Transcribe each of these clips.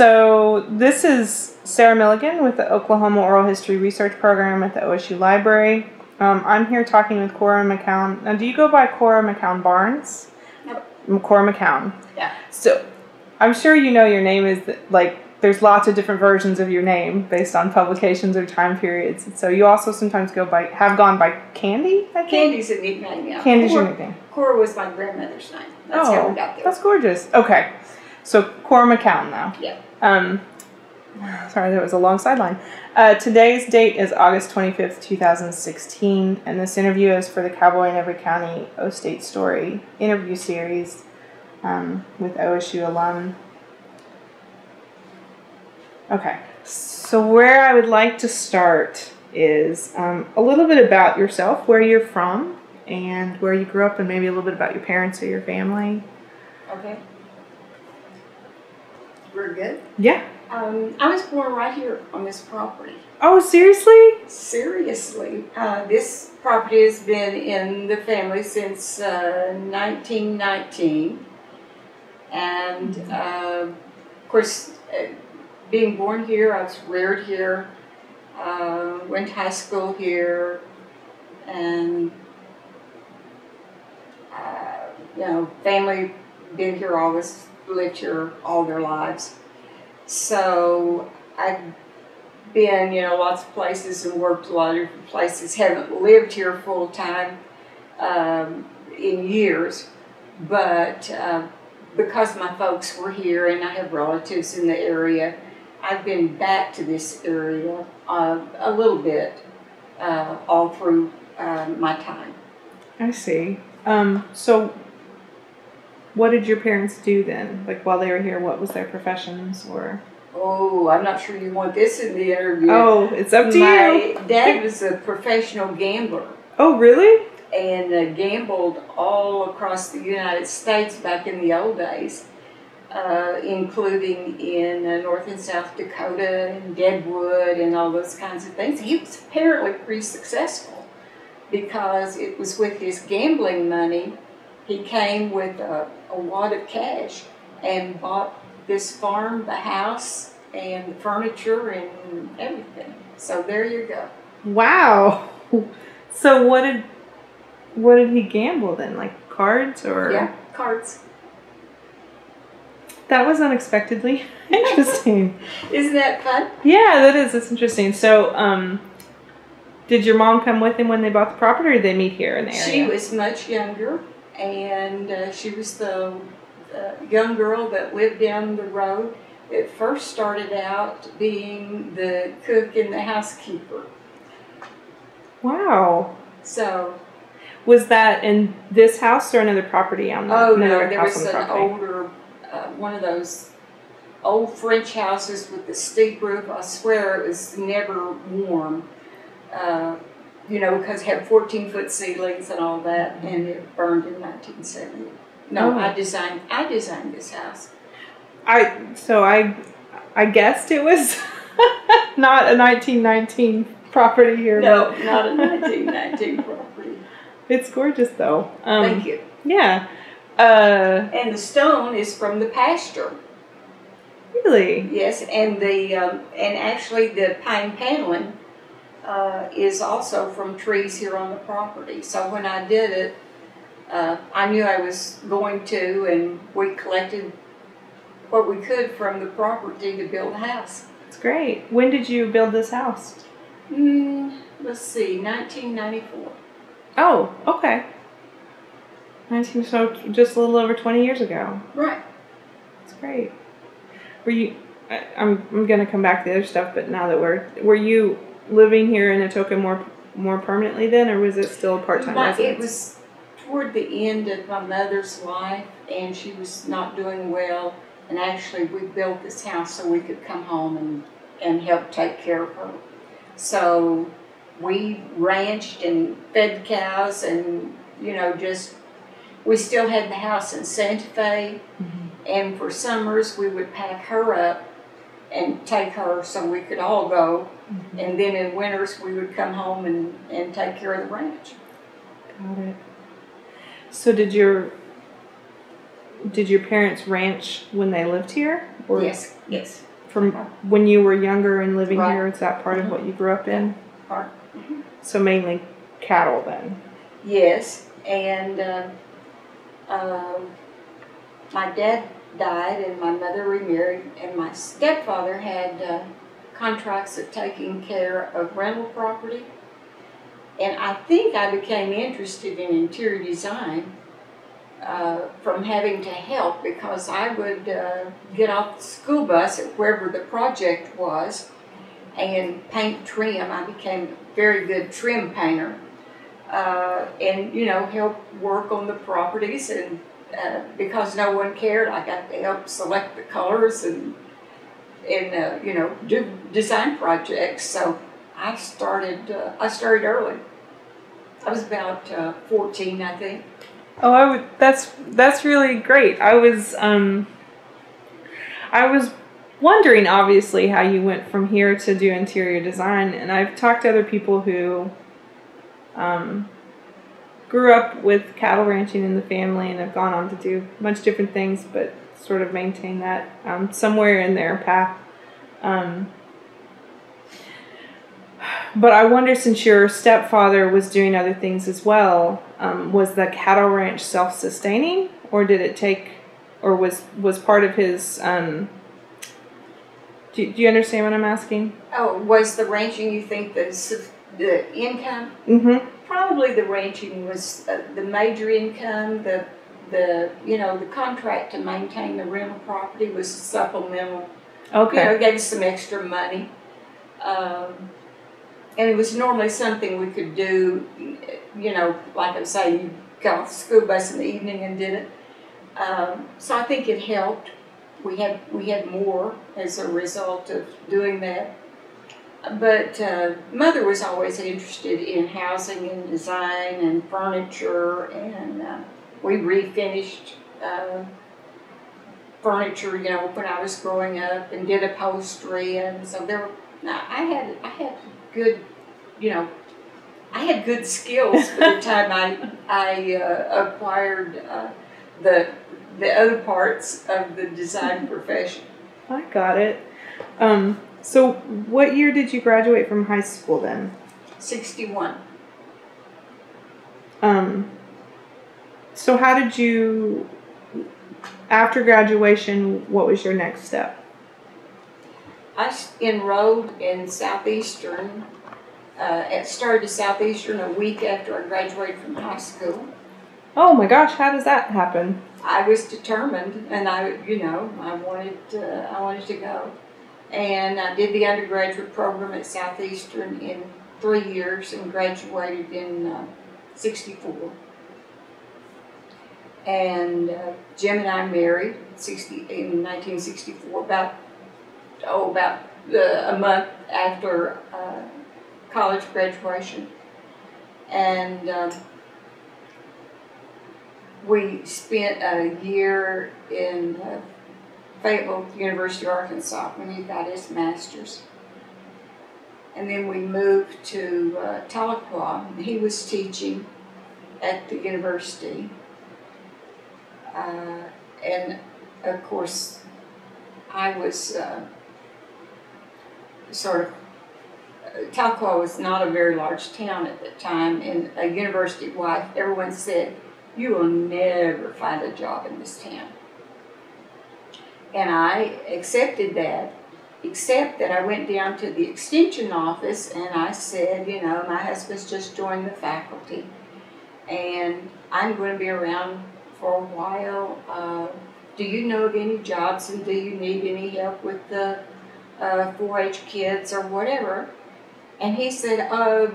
So this is Sarah Milligan with the Oklahoma Oral History Research Program at the OSU Library. I'm here talking with Cora McKown. Now, do you go by Cora McKown Barnes? Nope. Cora McKown. Yeah. So I'm sure you know your name is there's lots of different versions of your name based on publications or time periods. So you also sometimes have gone by Candy, I think? Candy's a nickname, yeah. Candy's your nickname. Cora was my grandmother's name. That's how we got there. That's gorgeous. Okay. So Cora McKown now. Yeah. Sorry, that was a long sideline. Today's date is August 25th, 2016, and this interview is for the Cowboy in Every County O State Story interview series with OSU alum. Okay, so where I would like to start is a little bit about yourself, where you're from, and where you grew up, and maybe a little bit about your parents or your family. Okay. We're good? Yeah. I was born right here on this property. Oh, seriously? Seriously. This property has been in the family since 1919. And, of course, being born here, I was reared here, went to high school here, and, family been here always, lived here all their lives. So I've been, lots of places and worked a lot of different places. Haven't lived here full time in years, but because my folks were here and I have relatives in the area, I've been back to this area a little bit all through my time. I see. So what did your parents do then? Like while they were here, what was their professions or? Oh, I'm not sure you want this in the interview. Oh, it's up to you. My dad was a professional gambler. Oh, really? And gambled all across the United States back in the old days, including in North and South Dakota and Deadwood and all those kinds of things. He was apparently pretty successful because it was with his gambling money he came with a wad of cash and bought this farm, the house, and the furniture and everything. So there you go. Wow. So what did he gamble then? Like cards or? Yeah, cards. That was unexpectedly interesting. Isn't that fun? Yeah, that is. It's interesting. So, did your mom come with him when they bought the property, or did they meet here in the area? She was much younger, and she was the young girl that lived down the road. It first started out being the cook and the housekeeper. Wow. So. Was that in this house or another property on the? Oh no, there was an older, one of those old French houses with the steep roof. I swear it was never warm. Because it had 14-foot ceilings and all that, and it burned in 1970. No, oh. I designed this house. I guessed it was not a 1919 property here. No, not a 1919 property. It's gorgeous though. Thank you. Yeah. And the stone is from the pasture. Really? Yes, and actually the pine paneling is also from trees here on the property. So when I did it, I knew I was going to, and we collected what we could from the property to build a house. That's great. When did you build this house? Let's see, 1994. Oh, okay. So just a little over 20 years ago. Right. That's great. Were you? I'm gonna come back to the other stuff, but now that were you living here in Atoka more permanently then, or was it still a part-time residence? It was toward the end of my mother's life, and she was not doing well, and actually we built this house so we could come home and help take care of her. So we ranched and fed cows and, we still had the house in Santa Fe, and for summers we would pack her up and take her so we could all go. And then in winters we would come home and take care of the ranch. Got it. So did your parents ranch when they lived here? Or? Yes, yes. from when you were younger and living Right. here? Is that part of what you grew up in? Part. So mainly cattle then. Yes, and my dad died and my mother remarried, and my stepfather had contracts of taking care of rental property. And I think I became interested in interior design from having to help, because I would get off the school bus at wherever the project was and paint trim. I became a very good trim painter. And, you know, help work on the properties, and because no one cared, I got to help select the colors and you know, do design projects. So I started early. I was about 14, I think. Oh, that's really great. I was wondering, obviously, how you went from here to do interior design, and I've talked to other people who grew up with cattle ranching in the family and have gone on to do a bunch of different things, but sort of maintain that somewhere in their path. But I wonder, since your stepfather was doing other things as well, was the cattle ranch self-sustaining, or did it take, or was part of his, do you understand what I'm asking? Oh, was the ranching, you think, the income? Mm-hmm. Probably the ranching was the major income. The you know, the contract to maintain the rental property was supplemental. Okay. You know, gave us some extra money. And it was normally something we could do, you know, like I'm saying, you got off the school bus in the evening and did it. So I think it helped. We had more as a result of doing that. But Mother was always interested in housing and design and furniture, and we refinished furniture, you know, when I was growing up, and did upholstery, and so there were. I had good, you know, I had good skills by the time I acquired the other parts of the design profession. I got it. So what year did you graduate from high school then? 61. So how did you, after graduation, what was your next step? I enrolled in Southeastern, started Southeastern a week after I graduated from high school. Oh my gosh, how does that happen? I was determined, and I wanted to go. And I did the undergraduate program at Southeastern in 3 years and graduated in 64. And Jim and I married in 1964, about a month after college graduation. And we spent a year in Fayetteville, University of Arkansas, when he got his master's. And then we moved to Tahlequah. He was teaching at the university. And of course, I was Tahlequah was not a very large town at the time, and a university wife, everyone said, "You will never find a job in this town." And I accepted that, except that I went down to the extension office and I said, you know, my husband's just joined the faculty and I'm going to be around for a while. Do you know of any jobs, and do you need any help with the 4-H kids or whatever? And he said,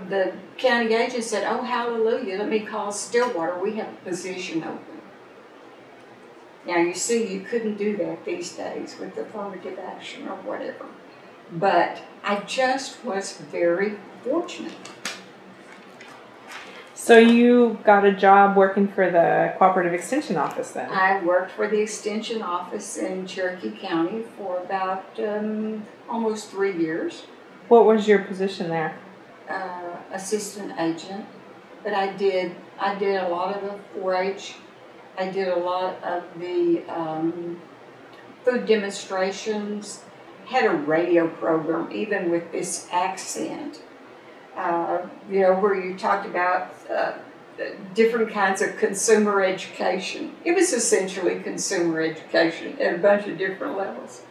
the county agent said, "Oh, hallelujah, let me call Stillwater. We have a position open." Now, you see, you couldn't do that these days with affirmative action or whatever. But I just was very fortunate. So you got a job working for the Cooperative Extension Office then? I worked for the Extension Office in Cherokee County for about almost 3 years. What was your position there? Assistant agent. But I did a lot of the 4-H. I did a lot of the food demonstrations, had a radio program, even with this accent, where you talked about different kinds of consumer education. It was essentially consumer education at a bunch of different levels.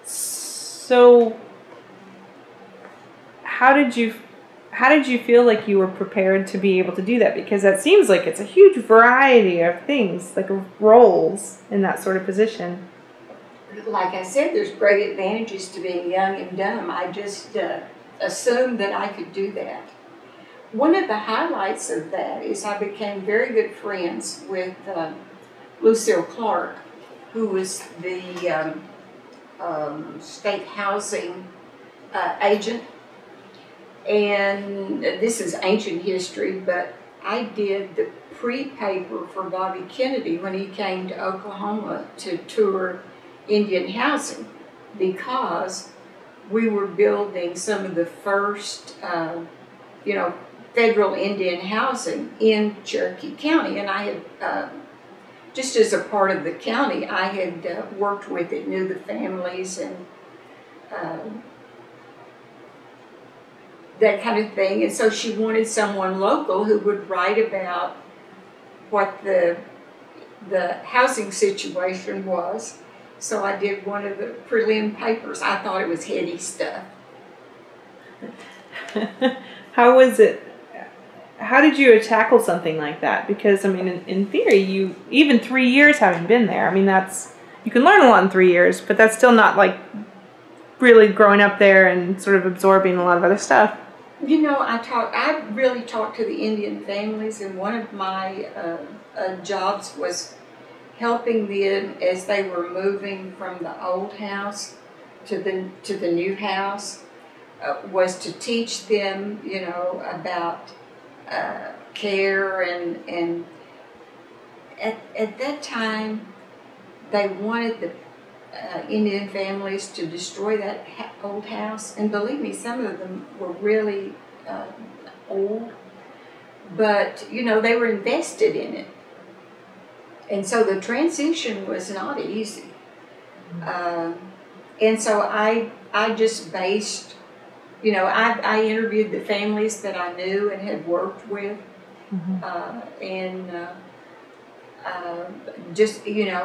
So how did you feel like you were prepared to be able to do that? Because that seems like it's a huge variety of things, like roles in that sort of position. Like I said, there's great advantages to being young and dumb. I just assumed that I could do that. One of the highlights of that is I became very good friends with Lucille Clark, who was the state housing agent. And this is ancient history, but I did the pre-paper for Bobby Kennedy when he came to Oklahoma to tour Indian housing, because we were building some of the first, federal Indian housing in Cherokee County. And I had, just as a part of the county, I had worked with it, knew the families and that kind of thing. And so she wanted someone local who would write about what the housing situation was. So I did one of the prelim papers. I thought it was heady stuff. How was it? How did you tackle something like that? Because, I mean, in theory, even 3 years having been there, I mean, you can learn a lot in 3 years, but that's still not like really growing up there and sort of absorbing a lot of other stuff. I really talked to the Indian families, and one of my jobs was helping them as they were moving from the old house to the new house, was to teach them, about care and at that time they wanted the Indian families to destroy that old house, and believe me, some of them were really old, but they were invested in it, and so the transition was not easy. And so I just based, I interviewed the families that I knew and had worked with,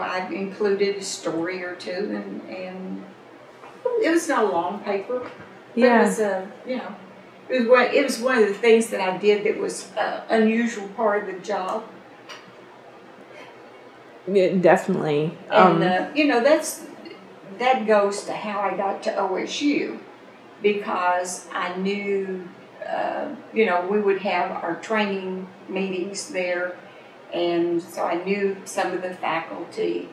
I included a story or two, and it was not a long paper. Yeah. It was it was one of the things that I did that was an unusual part of the job. Yeah, definitely. And that goes to how I got to OSU, because I knew, we would have our training meetings there. And so I knew some of the faculty.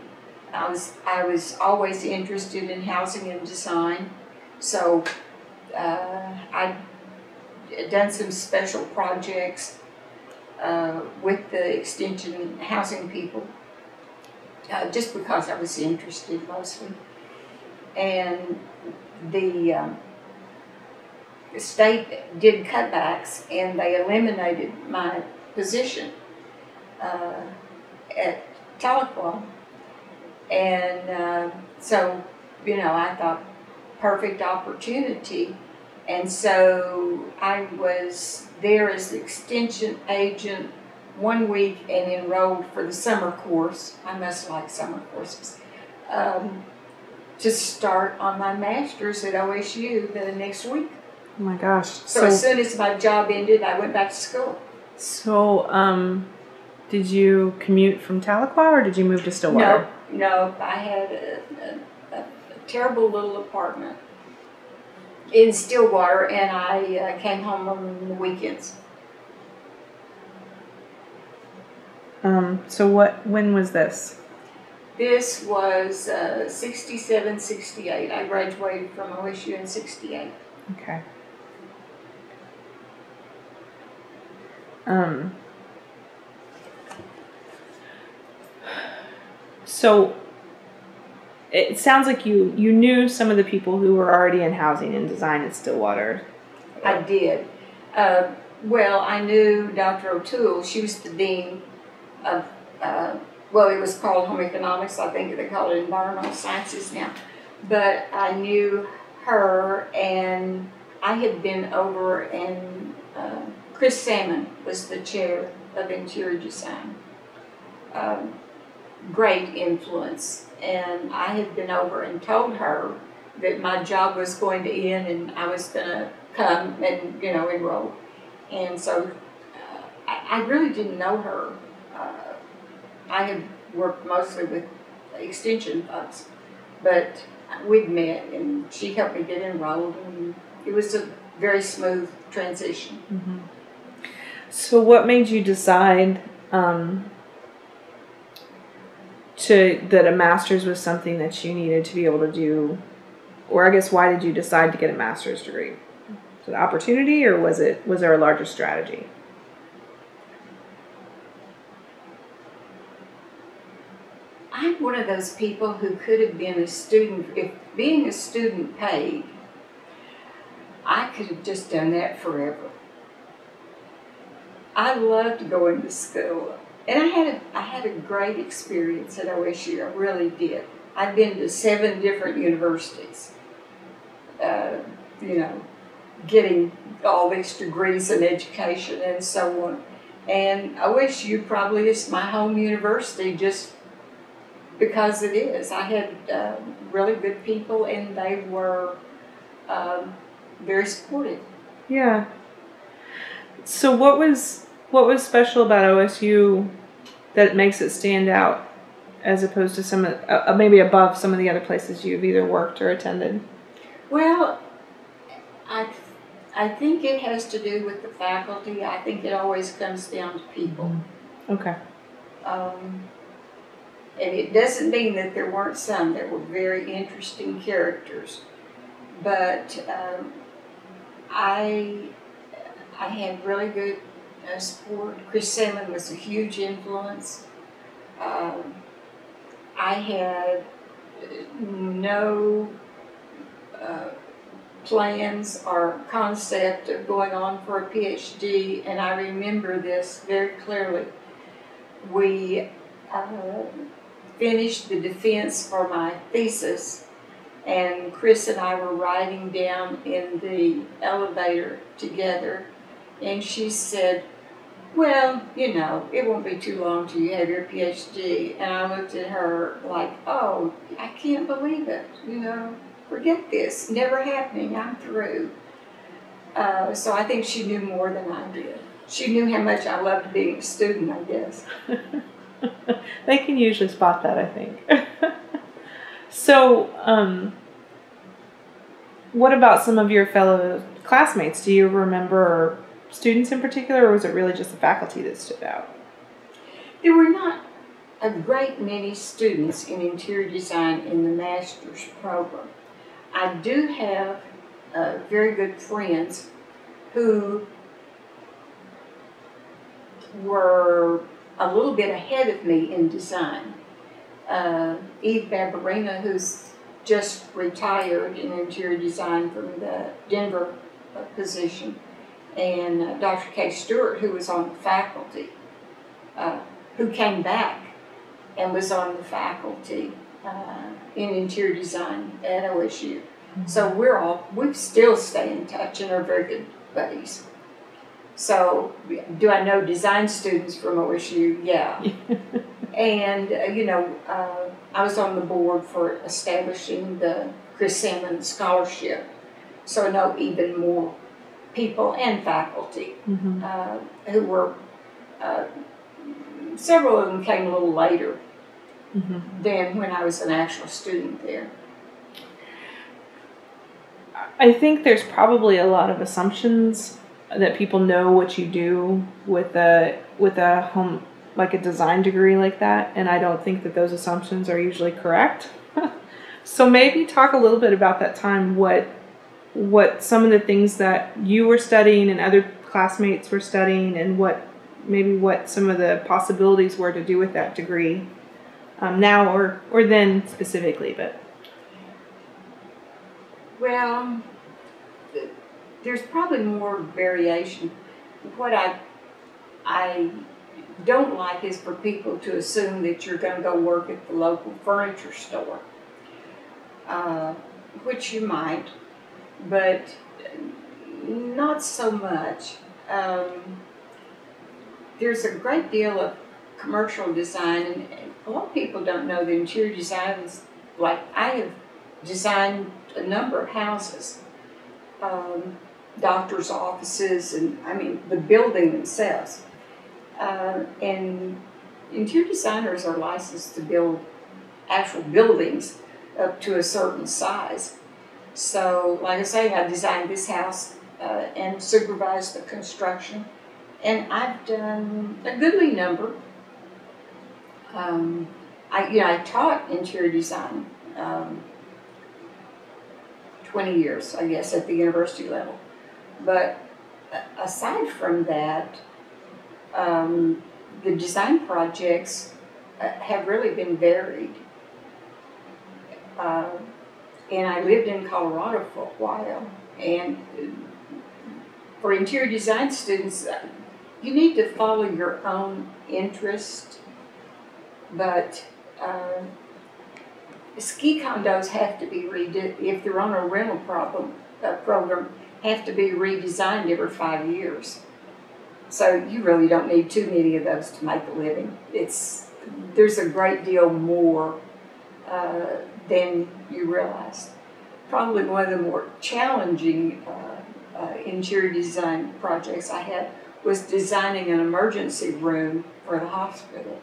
I was always interested in housing and design. So I'd done some special projects with the extension housing people, just because I was interested mostly. And the state did cutbacks, and they eliminated my position at Tahlequah, and so I thought, perfect opportunity, and so I was there as the extension agent 1 week and enrolled for the summer course. I must like summer courses, to start on my master's at OSU the next week. Oh my gosh! So as soon as my job ended, I went back to school. So, did you commute from Tahlequah, or did you move to Stillwater? No. I had a terrible little apartment in Stillwater, and I came home on the weekends. So when was this? This was 67, 68. I graduated from OSU in 68. Okay. So it sounds like you knew some of the people who were already in housing and design at Stillwater. I did. Well, I knew Dr. O'Toole. She was the dean of well, it was called home economics. I think they call it environmental sciences now. But I knew her, and I had been over, and Chris Salmon was the chair of interior design. Great influence. And I had been over and told her that my job was going to end and I was going to come and, enroll. And so I really didn't know her. I had worked mostly with extension folks, but we'd met and she helped me get enrolled, and it was a very smooth transition. Mm-hmm. So what made you decide that a master's was something that you needed to be able to do, or I guess why did you decide to get a master's degree? Was it opportunity, or was there a larger strategy? I'm one of those people who could have been a student. If being a student paid, I could have just done that forever. I loved going to school, and I had a great experience at OSU. I really did. I've been to 7 different universities, getting all these degrees in education and so on. And OSU probably is my home university just because it is. I had really good people, and they were very supportive. Yeah. So what was special about OSU that makes it stand out as opposed to some maybe above some of the other places you've either worked or attended? Well, I think it has to do with the faculty. I think it always comes down to people. Okay. And it doesn't mean that there weren't some that were very interesting characters, but I had really good support. Chris Salmon was a huge influence. I had no plans or concept of going on for a PhD, and I remember this very clearly. We finished the defense for my thesis, and Chris and I were riding down in the elevator together, and she said, well, it won't be too long till you have your PhD. And I looked at her like, oh, I can't believe it, forget this, never happening, I'm through. So I think she knew more than I did. She knew how much I loved being a student, I guess. They can usually spot that, I think. So, what about some of your fellow classmates? Do you remember students in particular, or was it really just the faculty that stood out? There were not a great many students in interior design in the master's program. I do have very good friends who were a little bit ahead of me in design. Eve Barbarina, who's just retired in interior design from the Denver position, and Dr. Kay Stewart, who was on the faculty, who came back and was on the faculty in interior design at OSU. Mm-hmm. So we still stay in touch and are very good buddies. So, do I know design students from OSU? Yeah. And, I was on the board for establishing the Chris Salmon Scholarship, so I know even more people and faculty who were, several of them came a little later than when I was an actual student there. I think there's probably a lot of assumptions that people know what you do with a home, like a design degree like that, and I don't think that those assumptions are usually correct. So maybe talk a little bit about that time, what some of the things that you were studying and other classmates were studying, and what some of the possibilities were to do with that degree now or then specifically. But well, there's probably more variation. What I don't like is for people to assume that you're going to go work at the local furniture store, which you might, but not so much. There's a great deal of commercial design, and a lot of people don't know that interior design is, like, I have designed a number of houses, doctors' offices, and I mean the building themselves. And interior designers are licensed to build actual buildings up to a certain size. So, like I say, I designed this house and supervised the construction, and I've done a goodly number. I taught interior design 20 years, I guess, at the university level. But aside from that, the design projects have really been varied. And I lived in Colorado for a while. And for interior design students, you need to follow your own interest. But ski condos have to be if they're on a rental program, have to be redesigned every 5 years. So you really don't need too many of those to make a living. There's a great deal more than you realize. Probably one of the more challenging interior design projects I had was designing an emergency room for the hospital.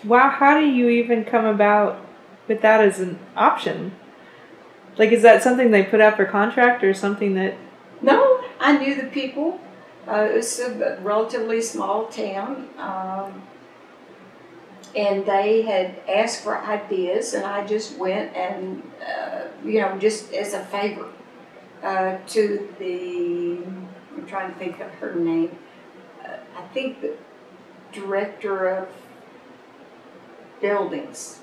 Wow, how do you even come about with that as an option? Like, is that something they put out for contract or something that... No, I knew the people. It's a relatively small town, and they had asked for ideas, and I just went and, just as a favor to the, I'm trying to think of her name, I think the director of buildings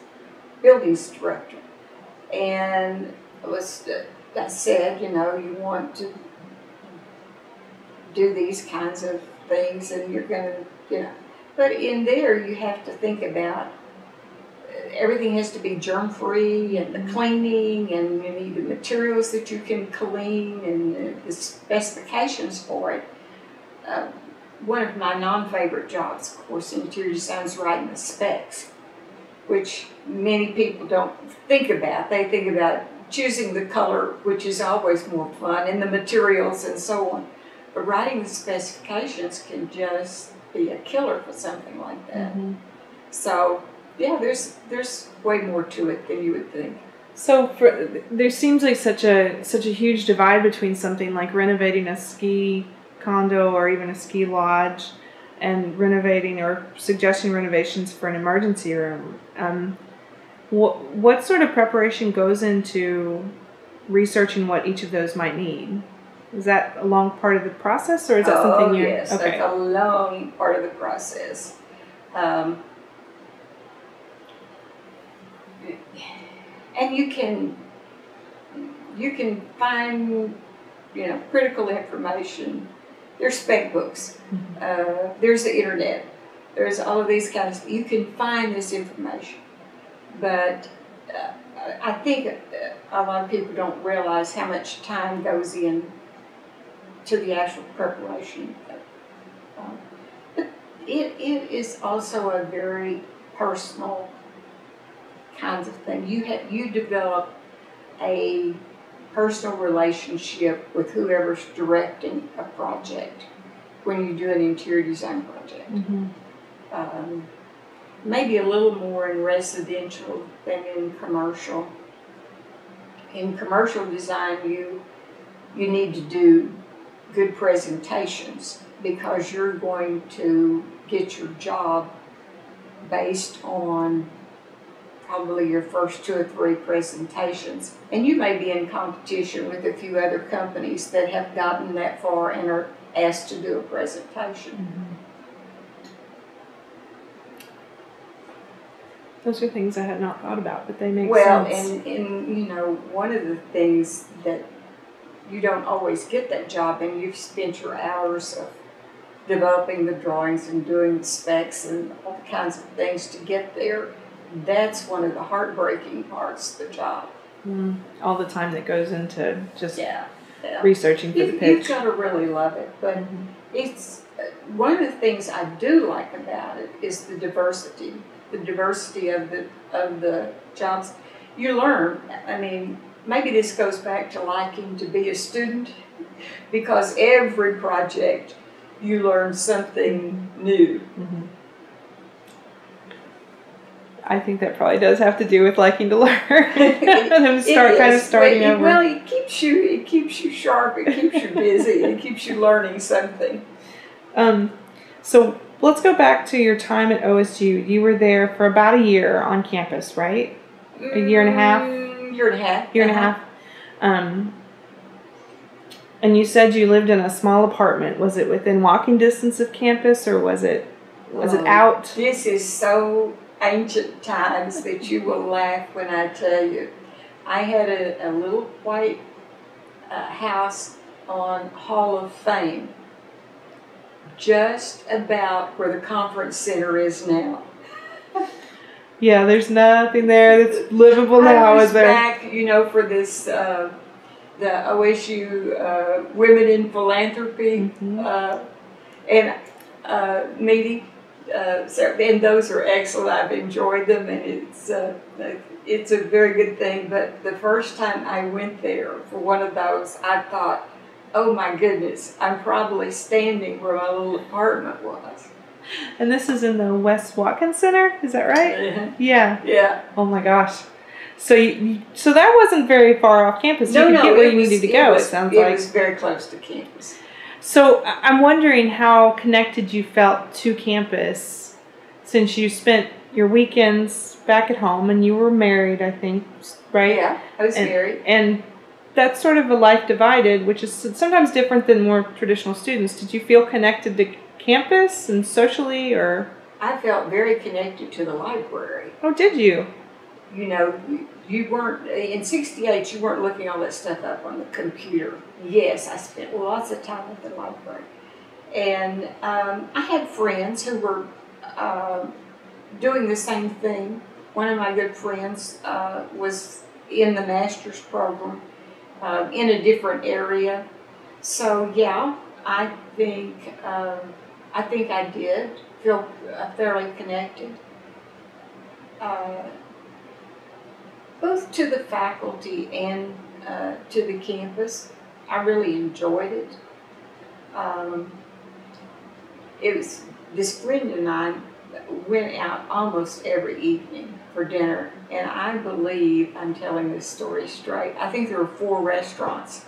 director, and I said, you want to do these kinds of things, and you're going to, but in there you have to think about everything has to be germ-free, and the cleaning, and you need the materials that you can clean, and the specifications for it. One of my non-favorite jobs, of course, in interior design is writing the specs, which many people don't think about. They think about choosing the color, which is always more fun, and the materials and so on. But writing the specifications can just be a killer for something like that. Mm-hmm. So, yeah, there's way more to it than you would think. So there seems like such a huge divide between something like renovating a ski condo or even a ski lodge and renovating or suggesting renovations for an emergency room. What sort of preparation goes into researching what each of those might need? Is that a long part of the process, or is that something you... Yes, okay. That's a long part of the process. And you can find, critical information. There's spec books. Mm-hmm. There's the internet. There's all of these kinds of... You can find this information. But I think a lot of people don't realize how much time goes in to the actual preparation. But it is also a very personal kinds of thing. You develop a personal relationship with whoever's directing a project when you do an interior design project. Mm-hmm. Maybe a little more in residential than in commercial. In commercial design, you need to do good presentations because you're going to get your job based on probably your first 2 or 3 presentations. And you may be in competition with a few other companies that have gotten that far and are asked to do a presentation. Mm-hmm. Those are things I had not thought about, but they make sense. Well, and one of the things that you don't always get that job, and you've spent your hours of developing the drawings and doing the specs and all kinds of things to get there. That's one of the heartbreaking parts of the job. All the time that goes into just Yeah. researching for the pitch. You've got to really love it, but it's one of the things I do like about it is the diversity of the jobs. You learn. I mean, maybe this goes back to liking to be a student, because every project you learn something new. I think that probably does have to do with liking to learn. Them starting over. Well, it keeps you sharp. It keeps you busy. It keeps you learning something. So let's go back to your time at OSU. You were there for about a year on campus, right? A year and a half. Year and a half. Year and a half. And you said you lived in a small apartment. Was it within walking distance of campus, or was it out? This is so ancient times that you will laugh when I tell you. I had a little white house on Hall of Fame, just about where the conference center is now. Yeah, there's nothing there that's livable now, is there? I was back, for this, the OSU Women in Philanthropy meeting. And those are excellent. I've enjoyed them, and it's a very good thing. But the first time I went there for one of those, I thought, oh my goodness, I'm probably standing where my little apartment was. And this is in the West Watkins Center, is that right? Yeah. Yeah. Oh my gosh. So so that wasn't very far off campus. You could get where you needed to go, it sounds like. It was very close to campus. So I'm wondering how connected you felt to campus, since you spent your weekends back at home, and you were married, I think, right? Yeah, I was married. And that's sort of a life divided, which is sometimes different than more traditional students. Did you feel connected to campus and socially, or? I felt very connected to the library. Oh, did you? You weren't, in '68, you weren't looking all that stuff up on the computer. Yes, I spent lots of time at the library. And I had friends who were doing the same thing. One of my good friends was in the master's program in a different area. So yeah, I think I did feel fairly connected. Both to the faculty and to the campus. I really enjoyed it. This friend and I went out almost every evening for dinner, and I believe I'm telling this story straight. I think there were 4 restaurants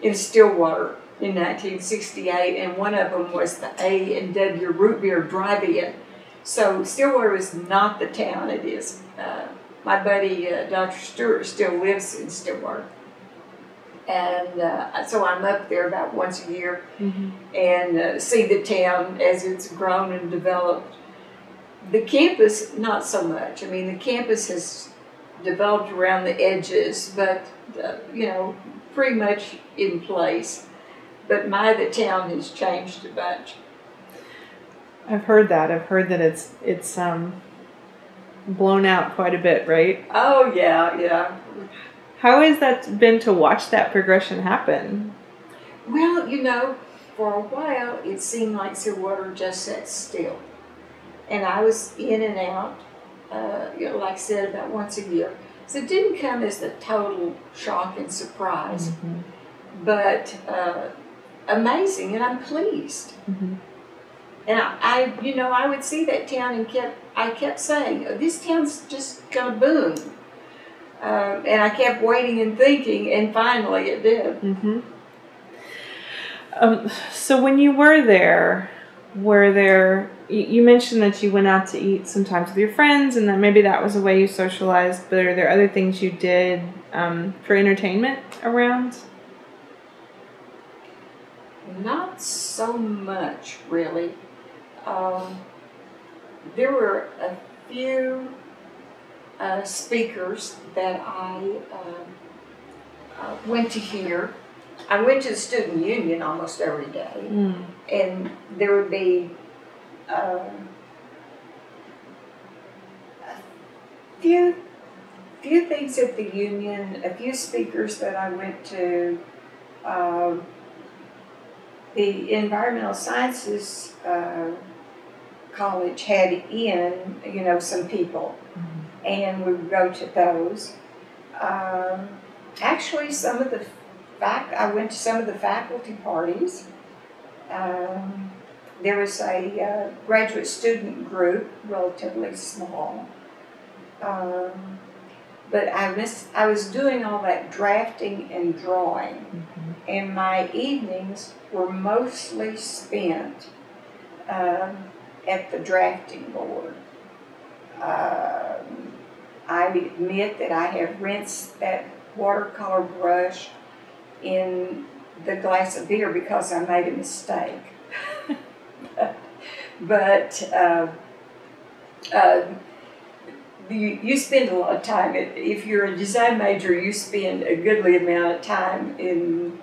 in Stillwater in 1968, and one of them was the A&W Root Beer Drive-In. So Stillwater is not the town it is. My buddy, Dr. Stewart, still lives in Stillwater. And so I'm up there about once a year and see the town as it's grown and developed. The campus, not so much. I mean, the campus has developed around the edges, but, pretty much in place. But the town has changed a bunch. I've heard that. I've heard that it's blown out quite a bit, right? Oh, yeah. How has that been to watch that progression happen? Well, for a while, it seemed like Stillwater just sat still. And I was in and out, like I said, about once a year. So it didn't come as a total shock and surprise, but amazing, and I'm pleased. And I would see that town and I kept saying, this town's just gonna boom. And I kept waiting and thinking, and finally it did. So when you were there, you mentioned that you went out to eat sometimes with your friends, and that maybe that was a way you socialized, but are there other things you did for entertainment around? Not so much, really. There were a few speakers that I went to hear. I went to the student union almost every day, and there would be a few things at the union, a few speakers that I went to. The environmental sciences college had in, some people, and we would go to those. Actually, I went to some of the faculty parties. There was a graduate student group, relatively small. But I was doing all that drafting and drawing, and my evenings were mostly spent at the drafting board. I admit that I have rinsed that watercolor brush in the glass of beer because I made a mistake. But you spend a lot of time, if you're a design major, you spend a goodly amount of time in,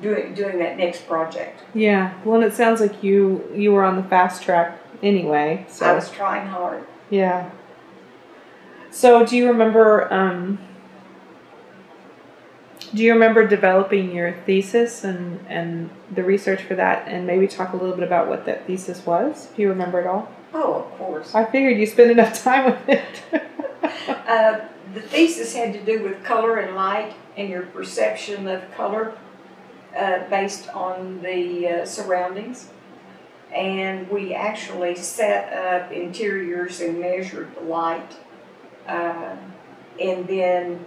doing that next project. Yeah, well, and it sounds like you were on the fast track anyway. So I was trying hard. Yeah. So do you remember developing your thesis and the research for that, and maybe talk a little bit about what that thesis was? Do you remember it all? Oh, of course. I figured you spent enough time with it. The thesis had to do with color and light and your perception of color based on the surroundings. And we actually set up interiors and measured the light. And then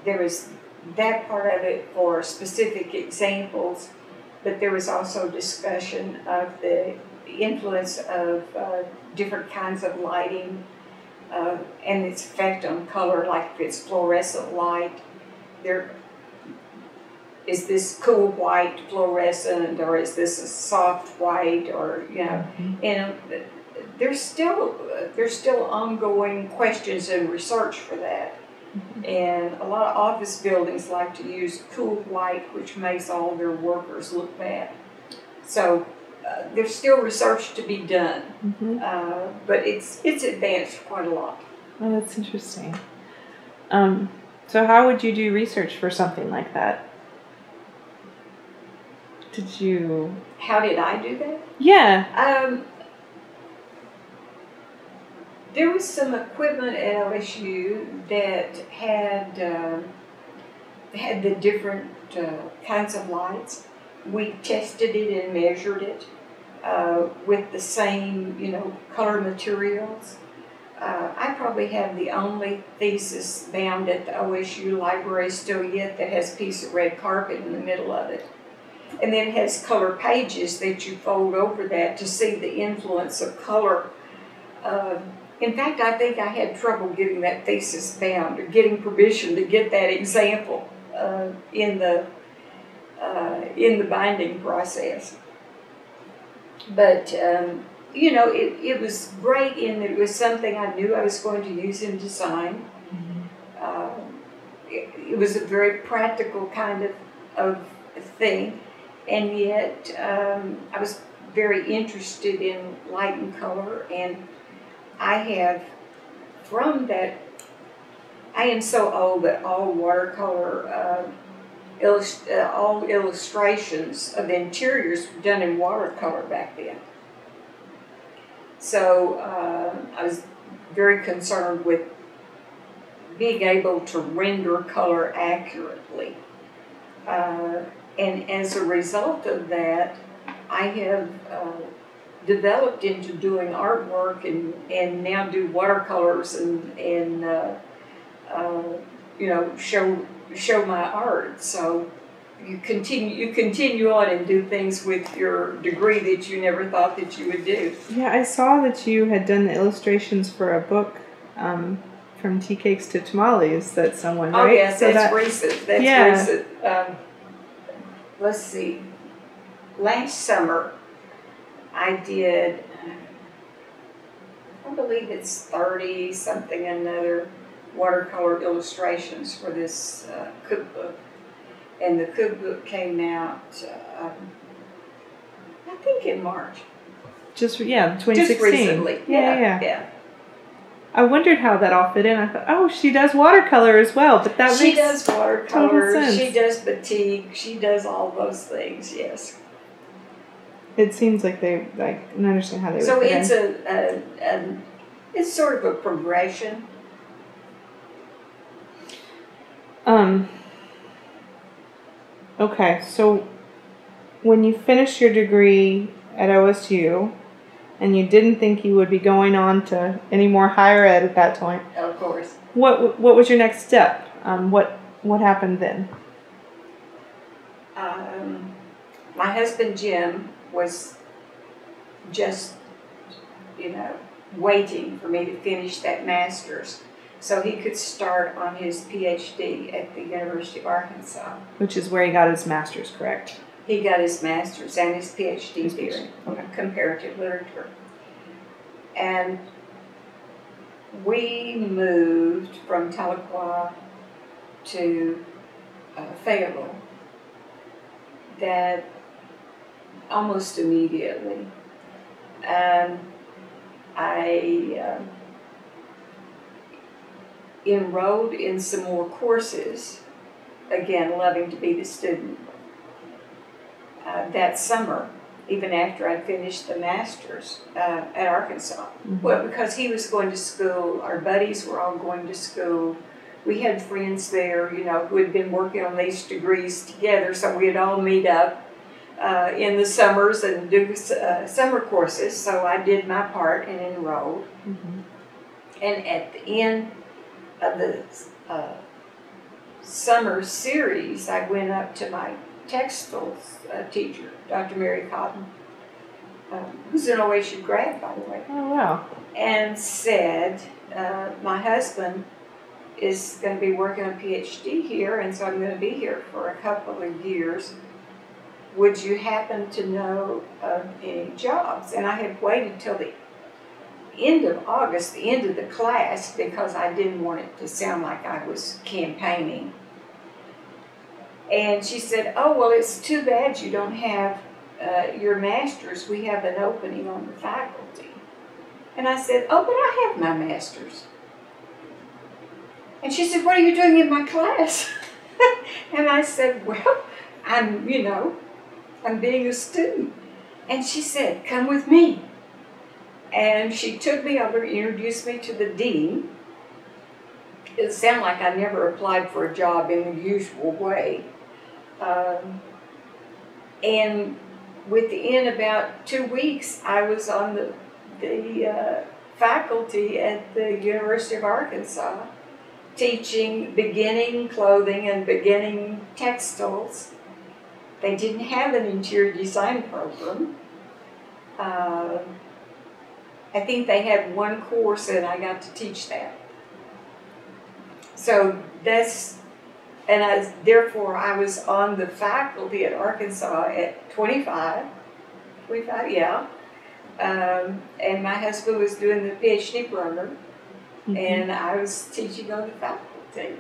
there was that part of it for specific examples, but there was also discussion of the influence of different kinds of lighting and its effect on color, like if it's fluorescent light, is this cool white fluorescent, or is this a soft white, or and there's still ongoing questions and research for that. And a lot of office buildings like to use cool white, which makes all their workers look bad. So there's still research to be done, but it's advanced quite a lot. Oh, that's interesting. So how would you do research for something like that? How did I do that? Yeah. There was some equipment at OSU that had the different kinds of lights. We tested it and measured it with the same, color materials. I probably have the only thesis bound at the OSU library still yet that has a piece of red carpet in the middle of it. And then it has color pages that you fold over that to see the influence of color. In fact, I think I had trouble getting that thesis bound, or getting permission to get that example in the binding process. But it was great in that it was something I knew I was going to use in design. It was a very practical kind of thing, and yet I was very interested in light and color, and I have, from that, I am so old that all watercolor, all illustrations of interiors were done in watercolor back then. So I was very concerned with being able to render color accurately. And as a result of that, I have developed into doing artwork and now do watercolors and show my art. So you continue on and do things with your degree that you never thought that you would do. Yeah, I saw that you had done the illustrations for a book, From Tea Cakes to Tamales, that someone, right? Oh yes, so that's recent. That's recent. Let's see. Last summer, I did I believe it's 30 something another watercolor illustrations for this cookbook. And the cookbook came out, I think in March. Just 2016. Just recently. Yeah. I wondered how that all fit in. I thought, oh, she does watercolor as well, but that she makes does watercolor. total sense. She does batik. She does all those things. Yes. It seems like they I understand how they would So fit it's in. it's sort of a progression. Okay, so when you finished your degree at OSU, and you didn't think you would be going on to any more higher ed at that point, Of course. what was your next step? What happened then? My husband Jim was just, waiting for me to finish that master's so he could start on his PhD at the University of Arkansas. Which is where he got his master's, correct? He got his master's and his PhD His there PhD. in comparative literature. And we moved from Tahlequah to Fayetteville that almost immediately. And I enrolled in some more courses, again, loving to be the student, that summer, even after I finished the master's at Arkansas. Mm-hmm. Well, because he was going to school, our buddies were all going to school. We had friends there, who had been working on these degrees together, so we'd all meet up in the summers and do summer courses. So I did my part and enrolled. Mm-hmm. And at the end of the summer series, I went up to my textiles teacher, Dr. Mary Cotton, who's an OSU grad, by the way. Oh, wow. And said, my husband is going to be working on a PhD here, and so I'm going to be here for a couple of years. Would you happen to know of any jobs? And I had waited till the end of August, the end of the class, because I didn't want it to sound like I was campaigning. And she said, oh, well, it's too bad you don't have your master's. We have an opening on the faculty. And I said, oh, but I have my master's. And she said, what are you doing in my class? And I said, well, I'm being a student. And she said, come with me. And she took me over and introduced me to the dean. It sounded like I never applied for a job in the usual way. And within about 2 weeks, I was on the faculty at the University of Arkansas, teaching beginning clothing and beginning textiles. They didn't have an interior design program. I think they had one course and I got to teach that. So therefore I was on the faculty at Arkansas at 25, yeah. And my husband was doing the PhD program, mm-hmm. and I was teaching on the faculty.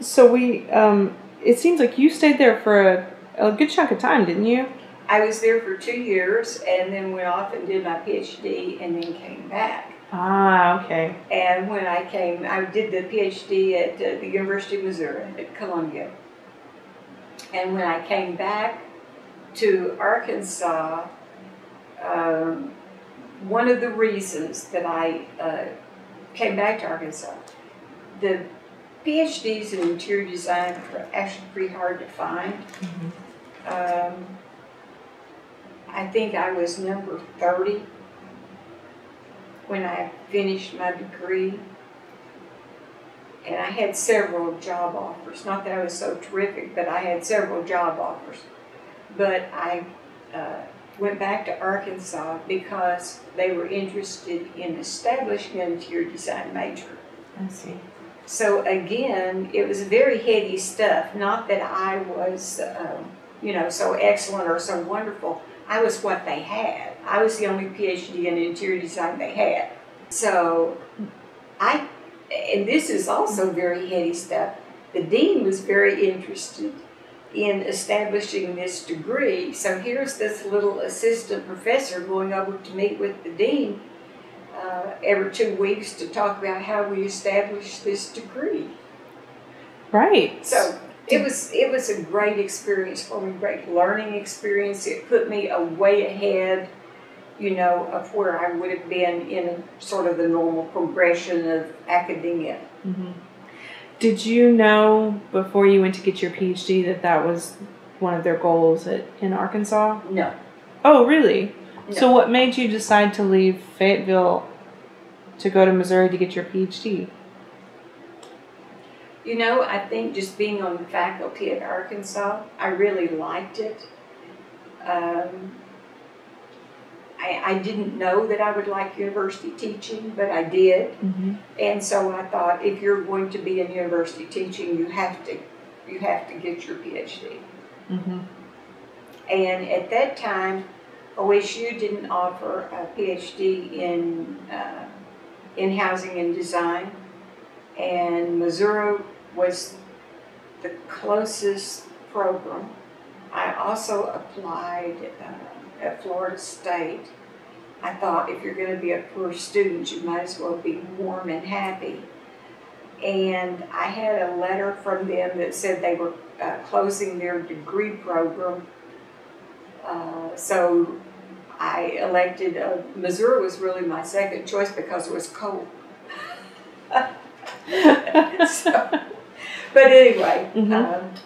So it seems like you stayed there for a good chunk of time, didn't you? I was there for 2 years and then went off and did my PhD and then came back. Ah, okay. And when I did the PhD at the University of Missouri at Columbia. And when I came back to Arkansas, one of the reasons that I came back to Arkansas, the PhDs in interior design are actually pretty hard to find. Mm-hmm. I think I was number 30 when I finished my degree. And I had several job offers. Not that I was so terrific, but I had several job offers. But I went back to Arkansas because they were interested in establishing an interior design major. I see. So again, it was very heady stuff. Not that I was, so excellent or so wonderful. I was what they had. I was the only PhD in interior design they had. So and this is also very heady stuff, the dean was very interested in establishing this degree. So here's this little assistant professor going over to meet with the dean every 2 weeks to talk about how we establish this degree. Right. So it was a great experience for me, great learning experience. It put me way ahead, of where I would have been in sort of the normal progression of academia. Mm-hmm. Did you know before you went to get your PhD that was one of their goals in Arkansas? No. Oh, really? No. So what made you decide to leave Fayetteville to go to Missouri to get your PhD? I think just being on the faculty at Arkansas, I really liked it. I didn't know that I would like university teaching, but I did. Mm-hmm. And so I thought, if you're going to be in university teaching, you have to get your PhD. Mm-hmm. And at that time, OSU didn't offer a PhD in housing and design, and Missouri was the closest program. I also applied at Florida State. I thought, if you're going to be a poor student, you might as well be warm and happy. And I had a letter from them that said they were closing their degree program. So I elected, Missouri was really my second choice because it was cold. But anyway, mm-hmm.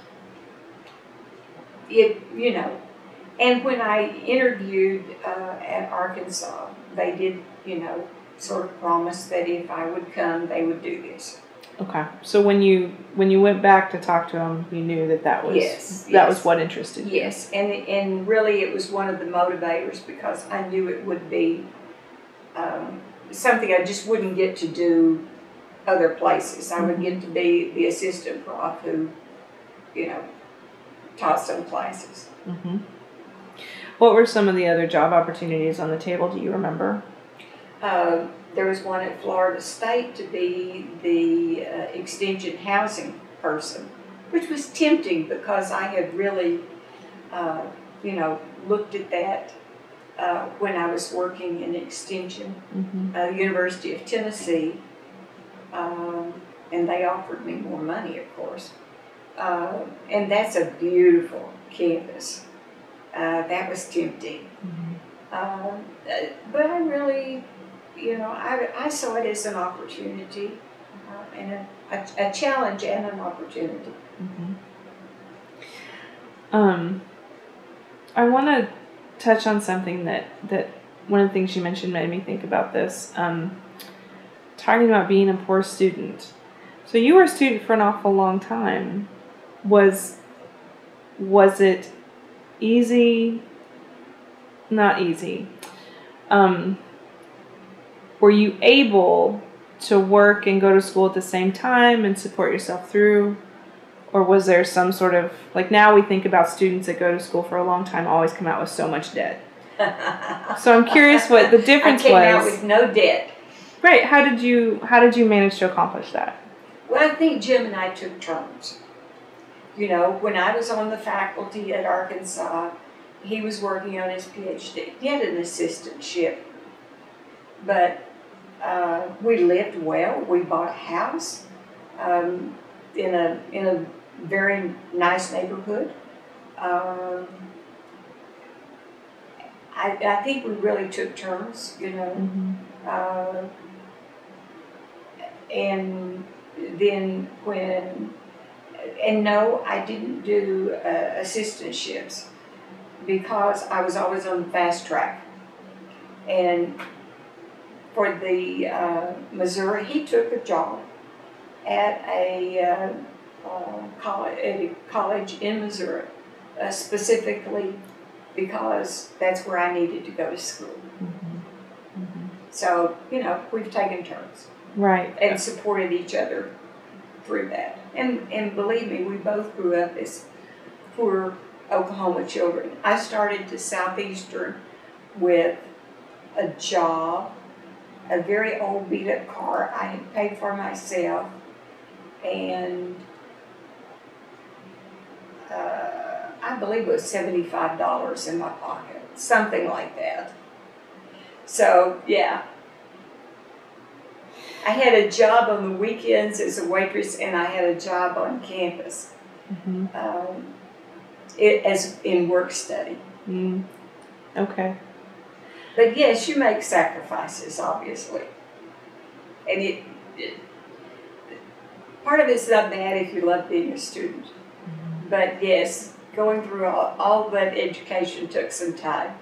And when I interviewed at Arkansas, they did, sort of promise that if I would come, they would do this. Okay. So when you went back to talk to them, you knew that was what interested you. Yes, and really it was one of the motivators, because I knew it would be something I just wouldn't get to do other places. I would get to be the assistant prof who, taught some classes. Mm-hmm. What were some of the other job opportunities on the table? Do you remember? There was one at Florida State to be the extension housing person, which was tempting because I had really, looked at that when I was working in extension, mm-hmm. University of Tennessee, and they offered me more money, of course. And that's a beautiful campus. That was tempting. Mm-hmm. But I really, I saw it as an opportunity, and a challenge and an opportunity. Mm-hmm. I want to touch on something that one of the things you mentioned made me think about this. Talking about being a poor student. So you were a student for an awful long time. Was it easy? Not easy. Were you able to work and go to school at the same time and support yourself through? Or was there some sort of, like, now we think about students that go to school for a long time always come out with so much debt. So I'm curious what the difference was. I came out with no debt. Right. How did you manage to accomplish that? Well, I think Jim and I took turns. When I was on the faculty at Arkansas, he was working on his PhD. He had an assistantship, but we lived well. We bought a house in a very nice neighborhood. I think we really took turns, Mm-hmm. And then no, I didn't do assistantships because I was always on the fast track. And for the Missouri, he took a job at a college in Missouri, specifically because that's where I needed to go to school. Mm-hmm. Mm-hmm. So, we've taken turns. Right. And supported each other through that. And believe me, we both grew up as poor Oklahoma children. I started the Southeastern with a job, a very old beat-up car I had paid for myself, and I believe it was $75 in my pocket, something like that. So, yeah. I had a job on the weekends as a waitress, and I had a job on campus as in work study. Okay. But yes, you make sacrifices, obviously. And part of it's not bad if you love being a student. But yes, going through all that education took some time.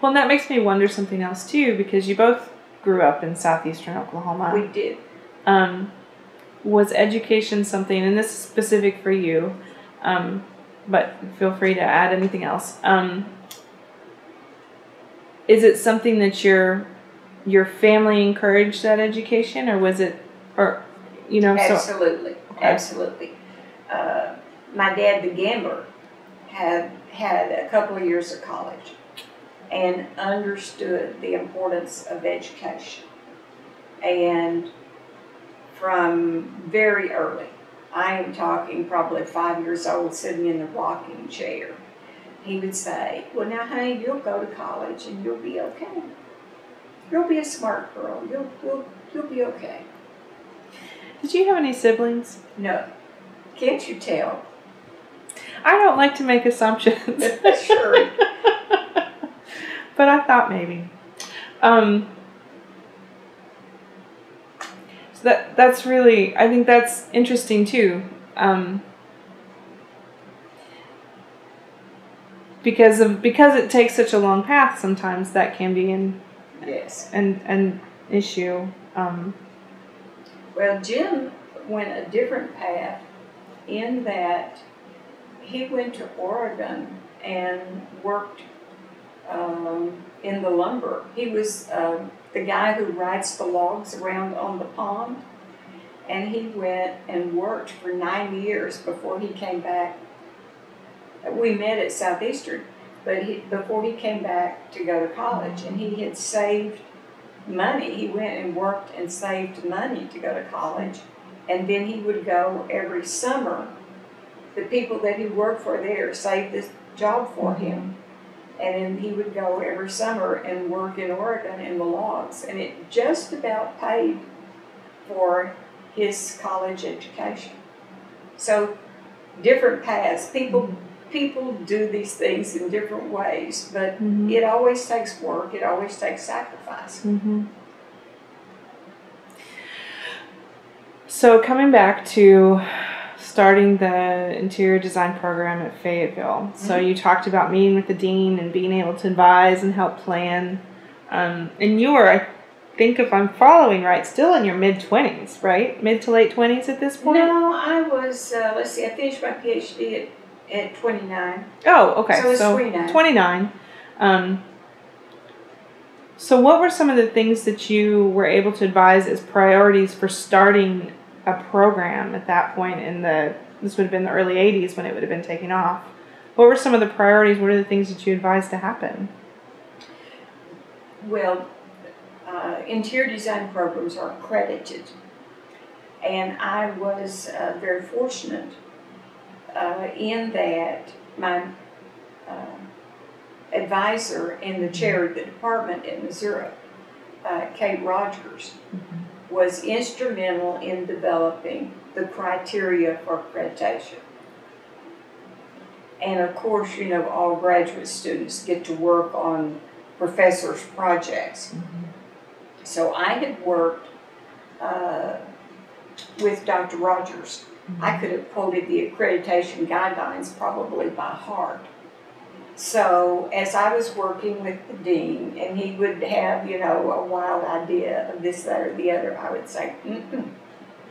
Well, and that makes me wonder something else too, because you both grew up in southeastern Oklahoma. We did. Was education something, and this is specific for you, but feel free to add anything else. Is it something that your family encouraged, that education, or was it, or Absolutely, Okay. absolutely. My dad, the gambler, had a couple of years of college and understood the importance of education. And from very early, I am talking probably 5 years old, sitting in the rocking chair, he would say, well, now, honey, you'll go to college and you'll be okay. You'll be a smart girl. You'll be okay. Did you have any siblings? No. Can't you tell? I don't like to make assumptions. Sure. But I thought maybe. So that's really, I think that's interesting too. Because it takes such a long path, sometimes that can be an issue. Well, Jim went a different path in that he went to Oregon and worked in the lumber. He was the guy who rides the logs around on the pond, and he went and worked for 9 years before he came back. We met at Southeastern, but before he came back to go to college, and he had saved money. He went and worked and saved money to go to college, and then he would go every summer. The people that he worked for there saved this job for him, and then he would go every summer and work in Oregon in the logs, and it just about paid for his college education. So different paths. People do these things in different ways, but it always takes work. It always takes sacrifice. So coming back to starting the interior design program at Fayetteville. So you talked about meeting with the dean and being able to advise and help plan. And you were, I think if I'm following right, still in your mid-20s, right? Mid to late 20s at this point? No, I was, I finished my PhD at 29. Oh, okay. So it's 29. 29. So what were some of the things that you were able to advise as priorities for starting a program at that point this would have been the early 80s when it would have been taking off? What were some of the priorities? What are the things that you advised to happen? Well, interior design programs are accredited, and I was very fortunate in that my advisor in the chair of the department in Missouri, Kate Rogers, was instrumental in developing the criteria for accreditation. And of course, all graduate students get to work on professors' projects. So I had worked with Dr. Rogers. I could have quoted the accreditation guidelines probably by heart. So as I was working with the dean, and he would have, a wild idea of this, that, or the other, I would say,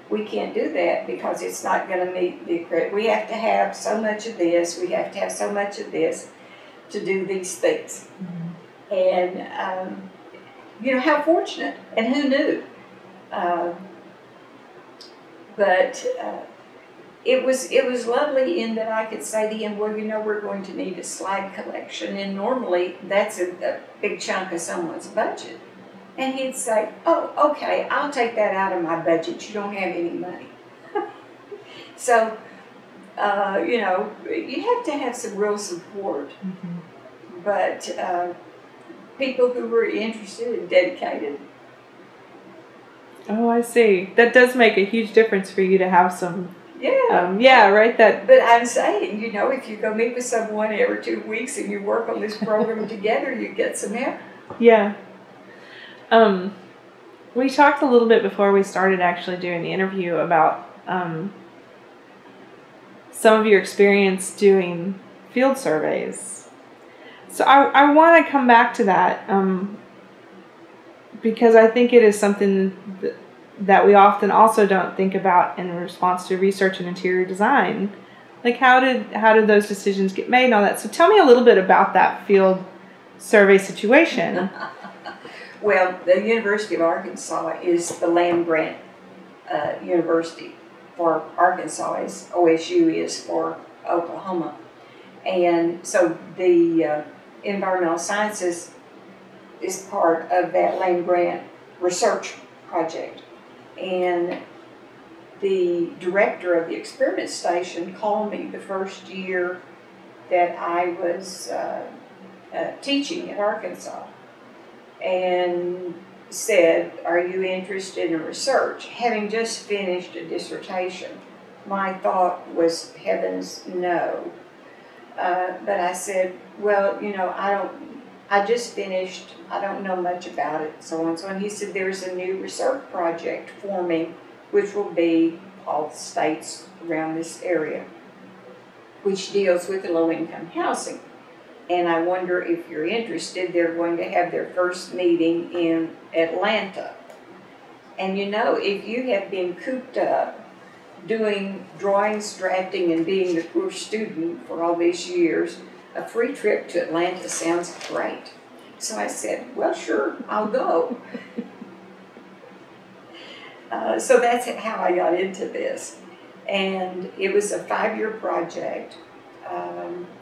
we can't do that because it's not going to meet the accreditation. We have to have so much of this, we have to have so much of this to do these things. And, how fortunate, and who knew? But it was lovely in that I could say to him, well, we're going to need a slide collection, and normally that's a big chunk of someone's budget. And he'd say, oh, okay, I'll take that out of my budget. You don't have any money. So, you have to have some real support. Mm-hmm. But people who were interested and dedicated. Oh, I see. That does make a huge difference for you to have some. Yeah. Right. But I'm saying, if you go meet with someone every 2 weeks and you work on this program together, you get some help. Yeah. We talked a little bit before we started actually doing the interview about some of your experience doing field surveys. So I want to come back to that because I think it is something that we often also don't think about in response to research and interior design. Like how did those decisions get made and all that? So tell me a little bit about that field survey situation. Well, the University of Arkansas is the land grant university for Arkansas, as OSU is for Oklahoma. And so the environmental sciences is part of that land grant research project. And the director of the experiment station called me the first year that I was teaching at Arkansas and said, are you interested in research? Having just finished a dissertation, my thought was, heavens, no. But I said, well, I just finished, I don't know much about it, so on and so on. He said, there's a new research project forming, which will be all states around this area, which deals with low-income housing. And I wonder if you're interested. They're going to have their first meeting in Atlanta. And if you have been cooped up doing drawings, drafting, and being the poor student for all these years, a free trip to Atlanta sounds great. So I said, well, sure, I'll go. So that's how I got into this. And it was a 5-year project.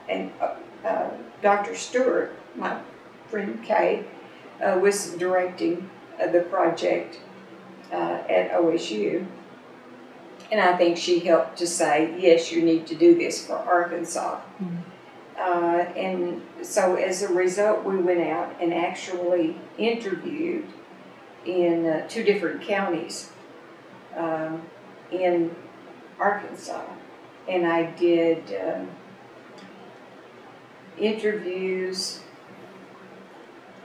And Dr. Stewart, my friend Kay, was directing the project at OSU. And I think she helped to say, yes, you need to do this for Arkansas. Mm-hmm. And so as a result, we went out and actually interviewed in 2 different counties in Arkansas. And I did interviews,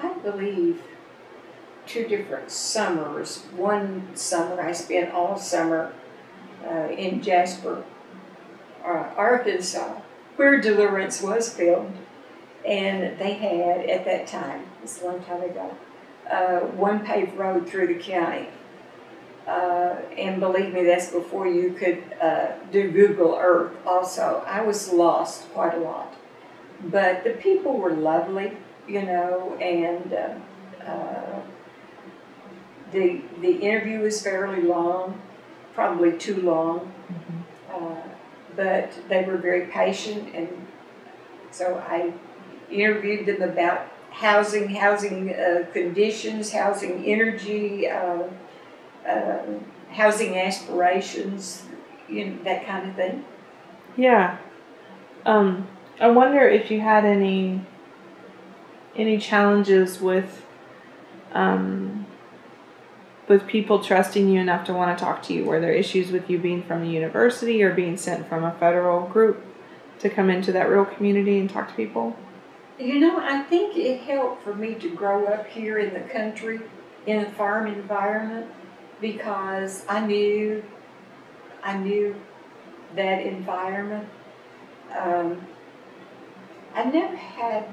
I believe, 2 different summers. One summer, I spent all summer in Jasper, Arkansas, where Deliverance was filmed. And they had, at that time, it's a long time ago, 1 paved road through the county. And believe me, that's before you could do Google Earth also. I was lost quite a lot. But the people were lovely, and the interview was fairly long, probably too long. Mm-hmm. But they were very patient, and so I interviewed them about housing conditions, housing energy, housing aspirations, that kind of thing. Yeah. I wonder if you had any challenges with people trusting you enough to want to talk to you. Were there issues with you being from the university or being sent from a federal group to come into that rural community and talk to people? I think it helped for me to grow up here in the country, in a farm environment, because I knew that environment. I never had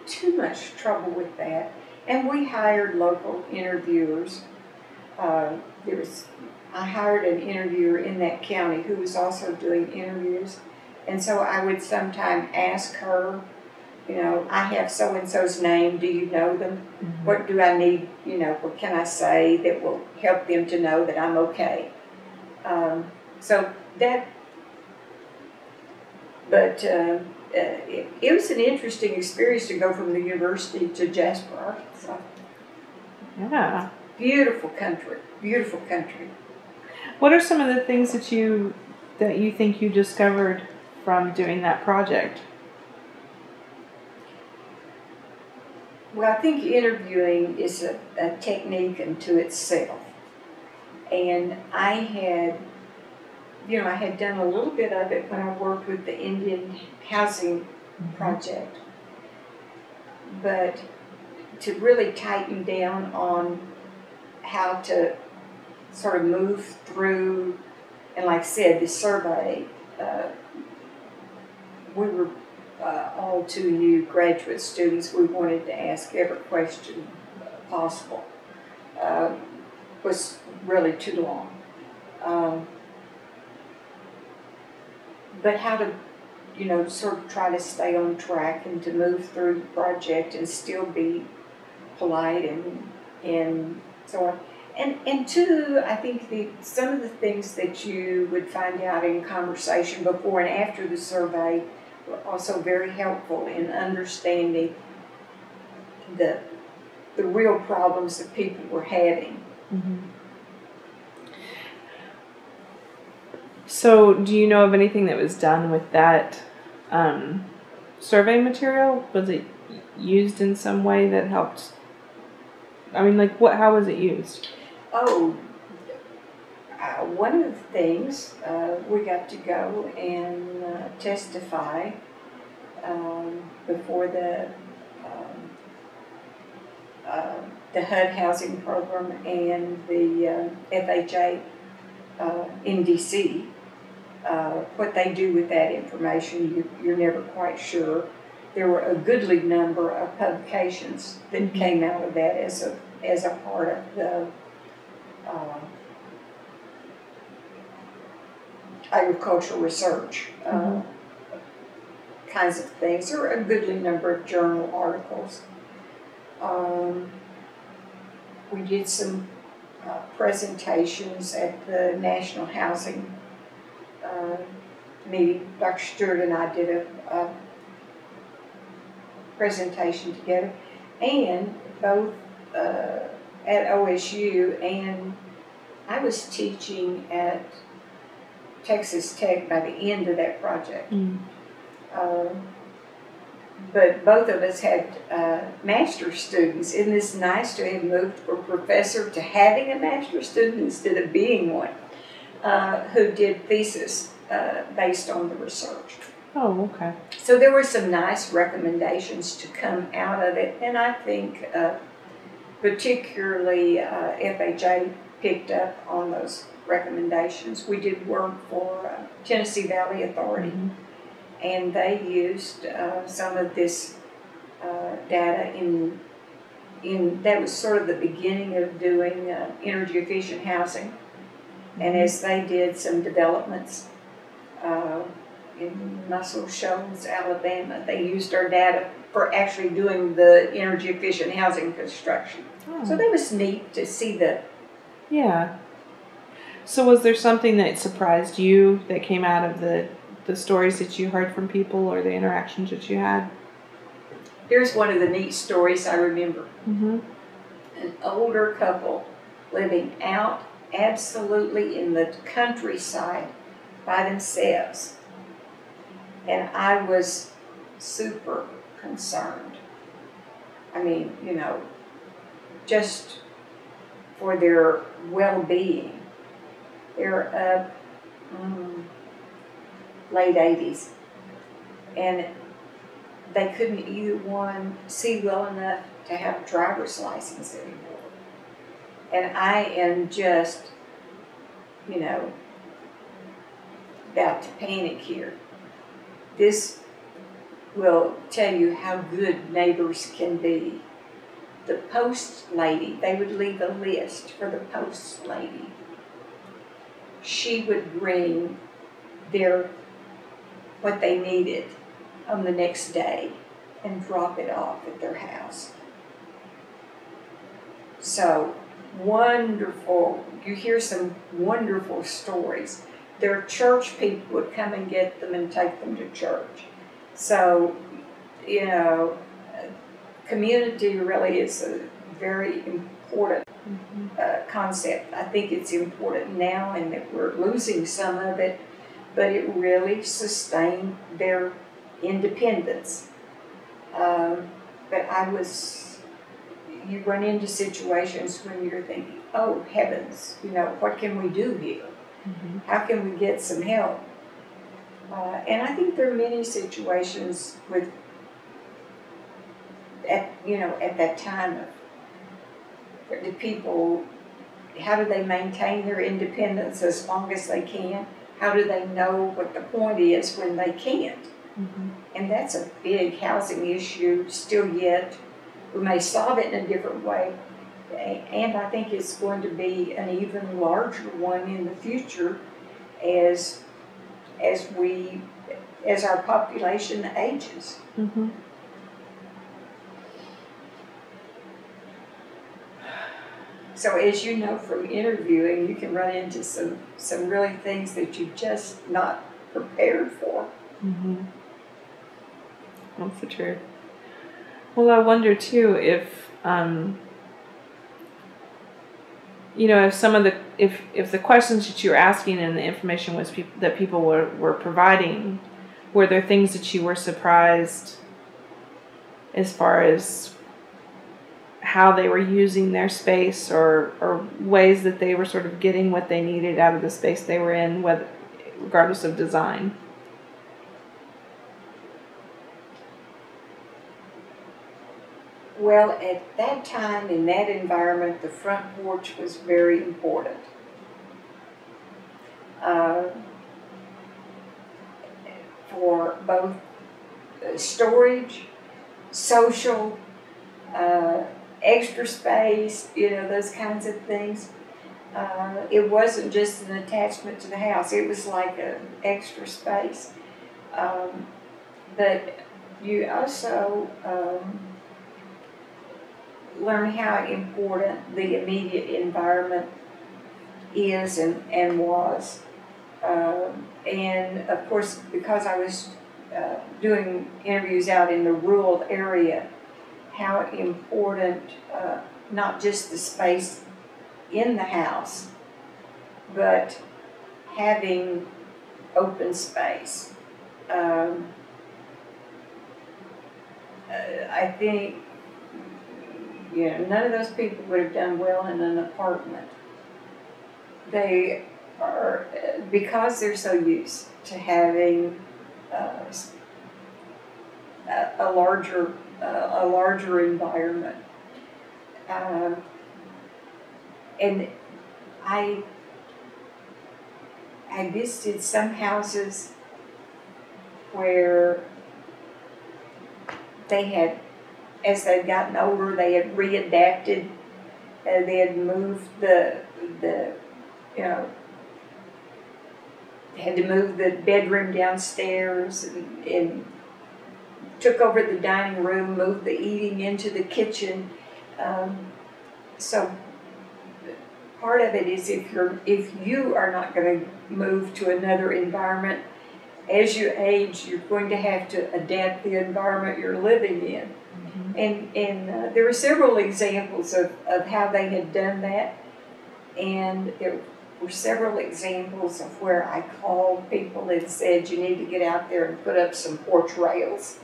too much trouble with that. And we hired local interviewers. I hired an interviewer in that county who was also doing interviews. And so I would sometimes ask her, I have so-and-so's name, do you know them? Mm-hmm. What do I need, what can I say that will help them to know that I'm okay? So that, but it was an interesting experience to go from the university to Jasper, Arkansas. Yeah. Beautiful country, beautiful country. What are some of the things that you think you discovered from doing that project? Well, I think interviewing is a technique unto itself. And I had done a little bit of it when I worked with the Indian Housing Project. But to really tighten down on how to sort of move through, and like I said, the survey, we were all too new graduate students. We wanted to ask every question possible. Was really too long. But how to, sort of try to stay on track and to move through the project and still be polite and so on. And two, I think some of the things that you would find out in conversation before and after the survey were also very helpful in understanding the real problems that people were having. Mm-hmm. So, do you know of anything that was done with that survey material? Was it used in some way that helped? I mean, like, how was it used? Oh, one of the things, we got to go and testify before the HUD housing program and the FHA in DC. What they do with that information, you're never quite sure. There were a goodly number of publications that came out of that as a part of the agricultural research kinds of things. There were a goodly number of journal articles. We did some presentations at the National Housing meeting. Dr. Stewart and I did a presentation together, and both at OSU, and I was teaching at Texas Tech by the end of that project. But both of us had master's students. Isn't this nice to have moved from professor to having a master's student instead of being one, who did thesis based on the research. Oh, okay. So there were some nice recommendations to come out of it, and I think particularly FHA picked up on those recommendations. We did work for Tennessee Valley Authority, and they used some of this data in that was sort of the beginning of doing energy efficient housing. And as they did some developments in Muscle Shoals, Alabama, they used our data for actually doing the energy efficient housing construction. So that was neat to see the... Yeah. So was there something that surprised you that came out of the stories that you heard from people or the interactions that you had? Here's one of the neat stories I remember. An older couple living out absolutely in the countryside by themselves. And I was super concerned. I mean, just for their well-being. They're up late 80s. And they couldn't either one see well enough to have a driver's license anymore. And I am just, about to panic here. This will tell you how good neighbors can be. The post lady, they would leave a list for the post lady. She would bring what they needed on the next day and drop it off at their house. So wonderful, you hear some wonderful stories. their church people would come and get them and take them to church. So, you know, community really is a very important concept. I think it's important now, and that we're losing some of it, but it really sustained their independence. But you run into situations when you're thinking, oh heavens, you know, what can we do here? How can we get some help? And I think there are many situations at that time of the people, how do they maintain their independence as long as they can? How do they know what the point is when they can't? And that's a big housing issue still yet. We may solve it in a different way, and I think it's going to be an even larger one in the future as our population ages. So as you know from interviewing, you can run into some really things that you're just not prepared for. That's the truth. Well, I wonder too if you know, if the questions that you were asking and the information was that people were providing, were there things that you were surprised as far as how they were using their space, or ways that they were sort of getting what they needed out of the space they were in, regardless of design? Well, at that time, in that environment, the front porch was very important. For both storage, social, extra space, you know, those kinds of things. It wasn't just an attachment to the house, it was like an extra space. But you also learn how important the immediate environment is and was. And of course, because I was doing interviews out in the rural area, how important not just the space in the house, but having open space. I think, you know, none of those people would have done well in an apartment. They are, because they're so used to having a larger environment. And I visited some houses where they had, as they'd gotten older, they had readapted. They had moved had to move the bedroom downstairs and took over the dining room, moved the eating into the kitchen. So part of it is if you are not going to move to another environment, as you age, you're going to have to adapt the environment you're living in. And there were several examples of how they had done that, and there were several examples of where I called people and said, you need to get out there and put up some porch rails.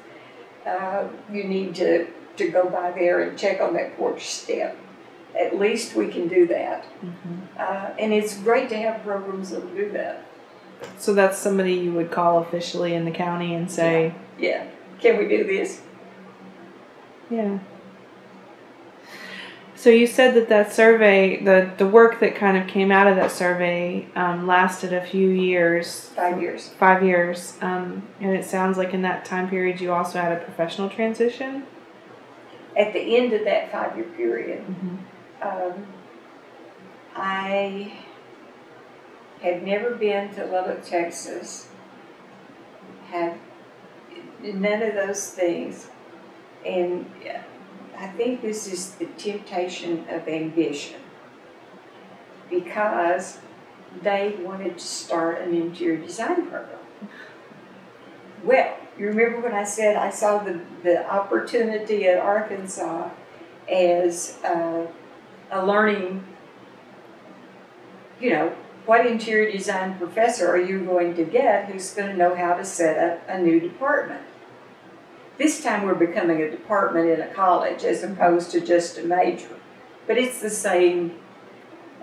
You need to go by there and check on that porch step. At least we can do that. And it's great to have programs that will do that. So that's somebody you would call officially in the county and say, yeah, can we do this? Yeah. So you said that survey, the work that kind of came out of that survey lasted a few years. 5 years. 5 years. And it sounds like in that time period you also had a professional transition? At the end of that 5-year period, I had never been to Lubbock, Texas, had none of those things. And I think this is the temptation of ambition, because they wanted to start an interior design program. Well, you remember when I said I saw the opportunity at Arkansas as a learning, what interior design professor are you going to get who's going to know how to set up a new department? This time we're becoming a department in a college as opposed to just a major. But it's the same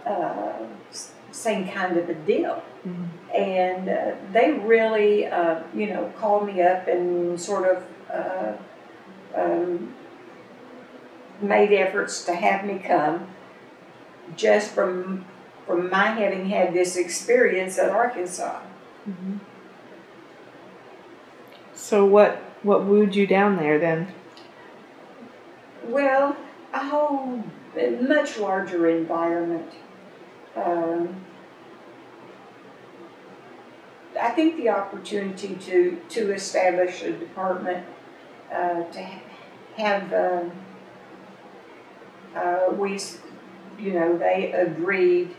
kind of a deal. Mm-hmm. And they really, called me up and sort of made efforts to have me come just from my having had this experience at Arkansas. Mm-hmm. So what wooed you down there then? Well, a whole much larger environment. I think the opportunity to establish a department, to have they agreed,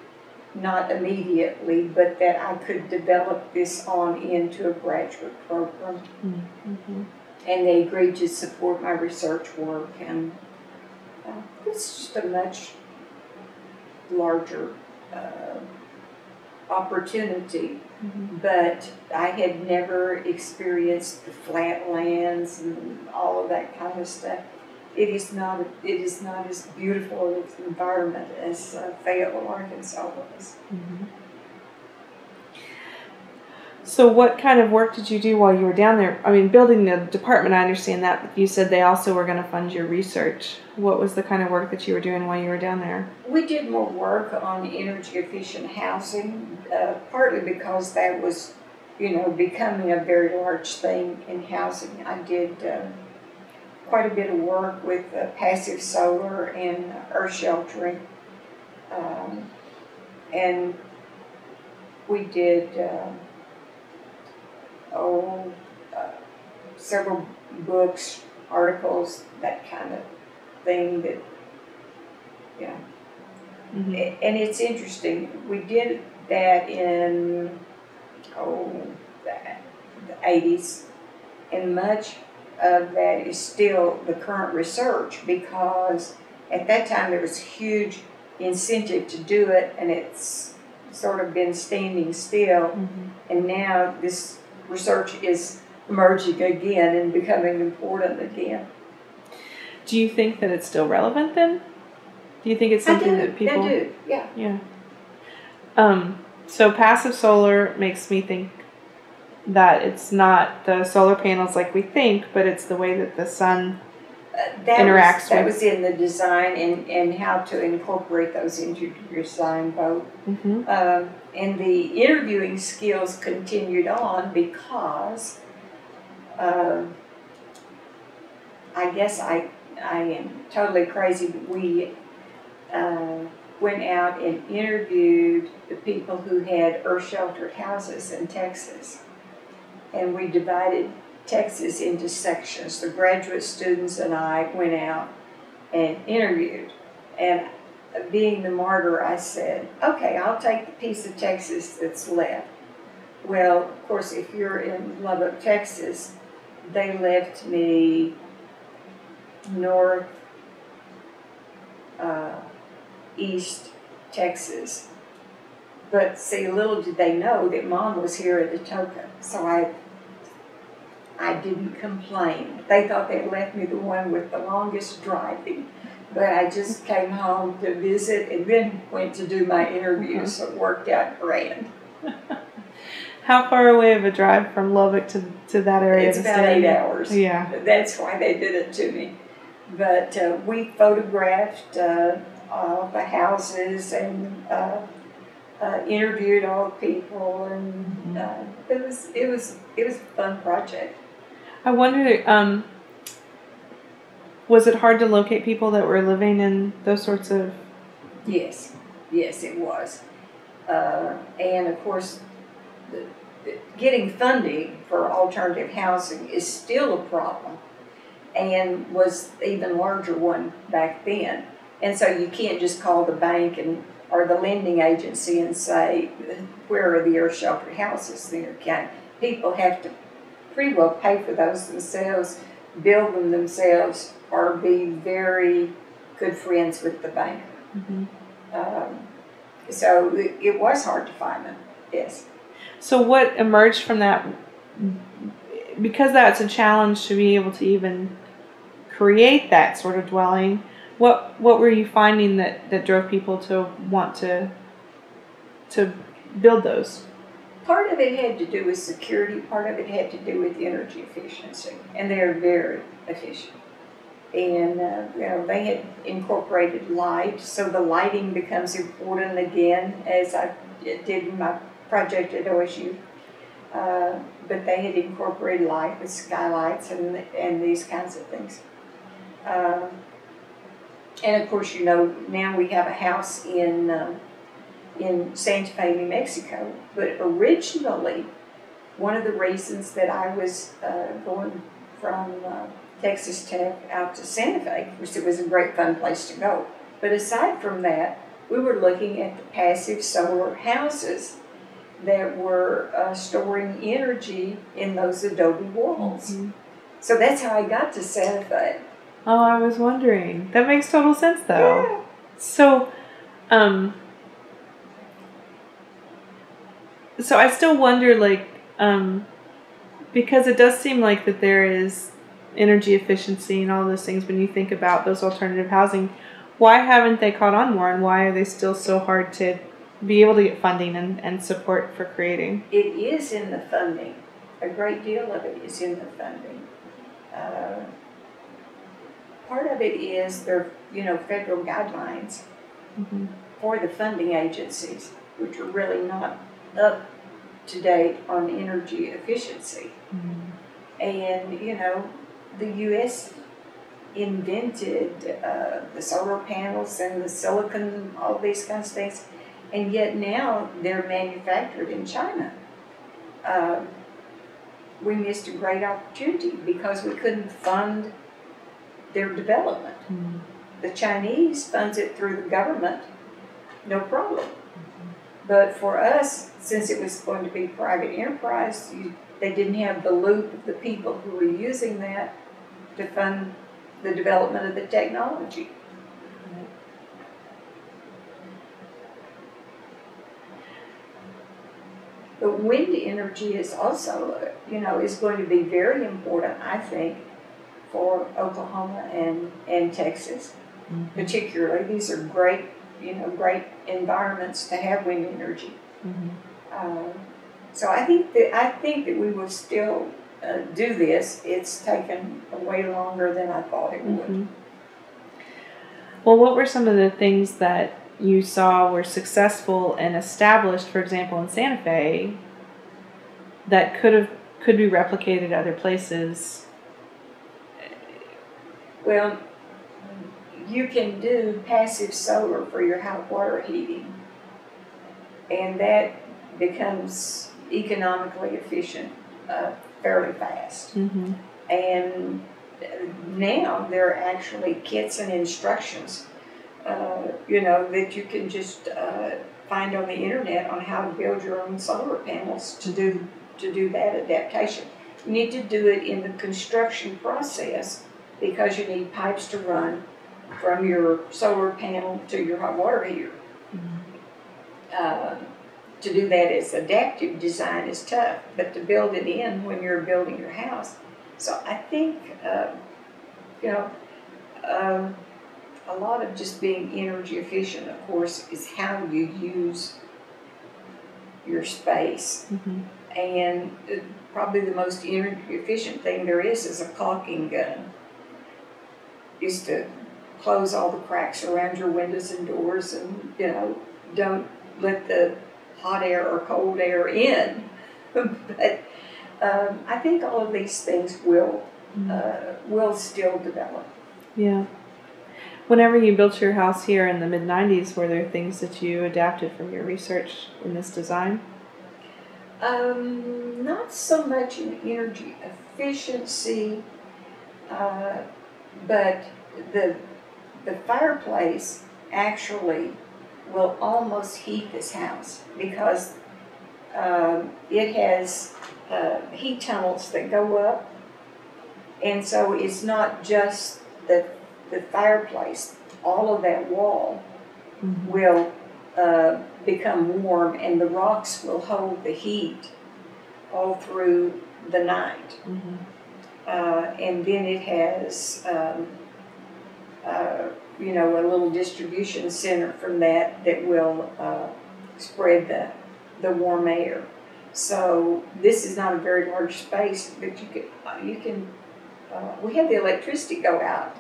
not immediately, but that I could develop this on into a graduate program. Mm-hmm. And they agreed to support my research work, and it's just a much larger opportunity. Mm-hmm. But I had never experienced the flatlands and all of that kind of stuff. It is not as beautiful an environment as Fayetteville, Arkansas was. Mm-hmm. So what kind of work did you do while you were down there? I mean, building the department, I understand that, but you said they also were going to fund your research. What was the kind of work that you were doing while you were down there? We did more work on energy efficient housing, partly because that was, becoming a very large thing in housing. I did quite a bit of work with passive solar and earth sheltering. And we did several books, articles, that kind of thing that, Mm-hmm. And it's interesting. We did that in, the 80s, and much of that is still the current research, because at that time there was huge incentive to do it, and it's sort of been standing still. Mm-hmm. And now this research is emerging again and becoming important again. Do you think that it's still relevant then? Do you think it's something that people... I do, yeah. Yeah. So passive solar makes me think that it's not the solar panels like we think, but it's the way that the sun interacts with... That was in the design and how to incorporate those into your design both. Mm-hmm. And the interviewing skills continued on because I guess I am totally crazy, but we went out and interviewed the people who had earth-sheltered houses in Texas. And we divided Texas into sections. The graduate students and I went out and interviewed. And being the martyr, I said, okay, I'll take the piece of Texas that's left. Well, of course, if you're in Lubbock, Texas, they left me north, east Texas. But see, little did they know that Mom was here at Atoka, so I didn't complain. They thought they left me the one with the longest driving, but I just came home to visit and then went to do my interview, so it worked out grand. How far away of a drive from Lubbock to that area? It's about 8 hours. Yeah. That's why they did it to me. But we photographed all the houses and interviewed all the people, and it was a fun project. I wonder, was it hard to locate people that were living in those sorts of... Yes, it was. And of course, getting funding for alternative housing is still a problem, and was even larger one back then. And so you can't just call the bank and or the lending agency and say, where are the earth sheltered houses in your county? People have to pretty well pay for those themselves, build them themselves, or be very good friends with the banker. Mm-hmm. So it was hard to find them, yes. So what emerged from that, because that's a challenge to be able to even create that sort of dwelling, what were you finding that drove people to want to build those? Part of it had to do with security, part of it had to do with energy efficiency, and they're very efficient. And they had incorporated light, so the lighting becomes important again, as I did in my project at OSU. But they had incorporated light with skylights and these kinds of things. And of course, now we have a house in Santa Fe, New Mexico. But originally, one of the reasons that I was going from Texas Tech out to Santa Fe, which it was a great fun place to go. But aside from that, we were looking at the passive solar houses that were storing energy in those adobe walls. Mm-hmm. So that's how I got to Santa Fe. Oh, I was wondering. That makes total sense, though. Yeah. So I still wonder, because it does seem like that there is energy efficiency and all those things when you think about those alternative housing. Why haven't they caught on more, and why are they still so hard to be able to get funding and support for creating? It is in the funding. A great deal of it is in the funding. Part of it is their, federal guidelines mm-hmm. for the funding agencies, which are really not up to date on energy efficiency. Mm-hmm. And, the U.S. invented the solar panels and the silicon, all these kinds of things, and yet now they're manufactured in China. We missed a great opportunity because we couldn't fund their development. Mm-hmm. The Chinese funds it through the government, no problem. Mm-hmm. But for us, since it was going to be private enterprise, they didn't have the loop of the people who were using that to fund the development of the technology. But wind energy is also, is going to be very important, I think, for Oklahoma and Texas, mm-hmm. particularly. These are great, great environments to have wind energy. Mm-hmm. So I think that we will still do this. It's taken way longer than I thought it would. Mm-hmm. Well, what were some of the things that you saw were successful and established, for example, in Santa Fe, that could be replicated other places? Well, you can do passive solar for your hot water heating, and that becomes economically efficient fairly fast. Mm-hmm. And now there are actually kits and instructions that you can just find on the internet on how to build your own solar panels to do that adaptation. You need to do it in the construction process because you need pipes to run from your solar panel to your hot water heater. Mm-hmm. To do that as adaptive design is tough, but to build it in when you're building your house. So I think, a lot of just being energy efficient, of course, is how you use your space. Mm-hmm. And probably the most energy efficient thing there is a caulking gun. Is to close all the cracks around your windows and doors and, don't let the hot air or cold air in. But I think all of these things will still develop. Yeah. Whenever you built your house here in the mid-90s, were there things that you adapted from your research in this design? Not so much in energy efficiency, but the fireplace actually will almost heat this house because it has heat tunnels that go up, and so it's not just the fireplace. All of that wall will become warm, and the rocks will hold the heat all through the night. And then it has, you know, a little distribution center from that will spread the warm air. So this is not a very large space, but you can. We had the electricity go out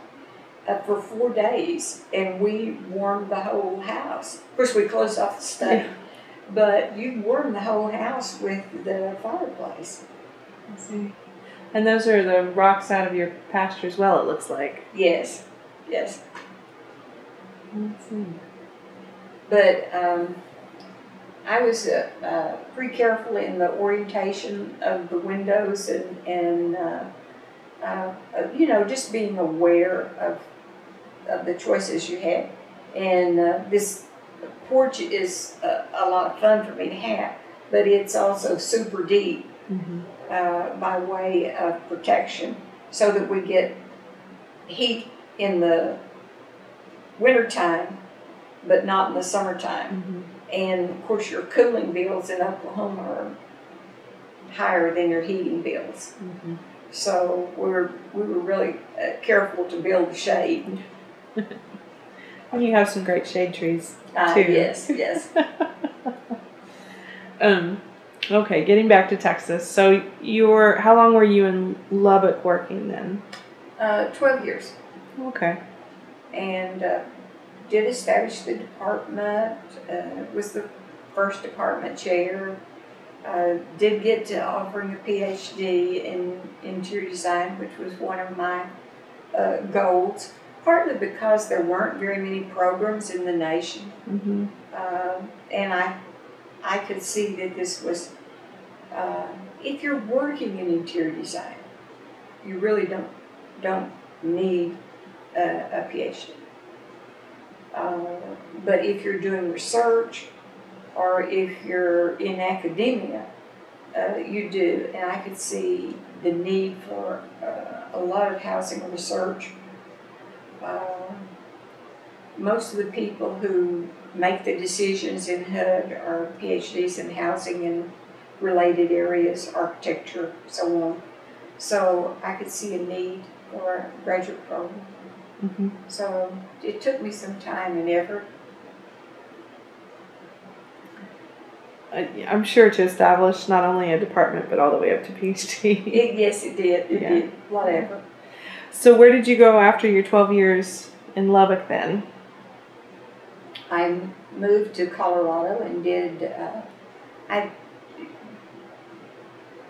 for 4 days, and we warmed the whole house. Of course, we closed off the study, but you warm the whole house with the fireplace. I see. And those are the rocks out of your pasture as well, it looks like. Yes, yes. I see. But I was pretty careful in the orientation of the windows and you know, just being aware of the choices you had. And this porch is a lot of fun for me to have, but it's also super deep by way of protection, so that we get heat in the wintertime, but not in the summertime. And of course, your cooling bills in Oklahoma are higher than your heating bills. So we were really careful to build shade. And you have some great shade trees too. Yes, yes. Okay, getting back to Texas. So how long were you in Lubbock working then? 12 years. Okay. And did establish the department. Was the first department chair. Did get to offering a PhD in interior design, which was one of my goals, partly because there weren't very many programs in the nation. And I could see that this was, if you're working in interior design, you really don't need a PhD. But if you're doing research, or if you're in academia, you do. And I could see the need for a lot of housing research. Most of the people who make the decisions in HUD are PhDs in housing and related areas, architecture, so on. So I could see a need for a graduate program. So it took me some time and effort. I'm sure to establish not only a department, but all the way up to PhD. Yes, it did. It did. A lot of effort. So where did you go after your 12 years in Lubbock then? I moved to Colorado and did,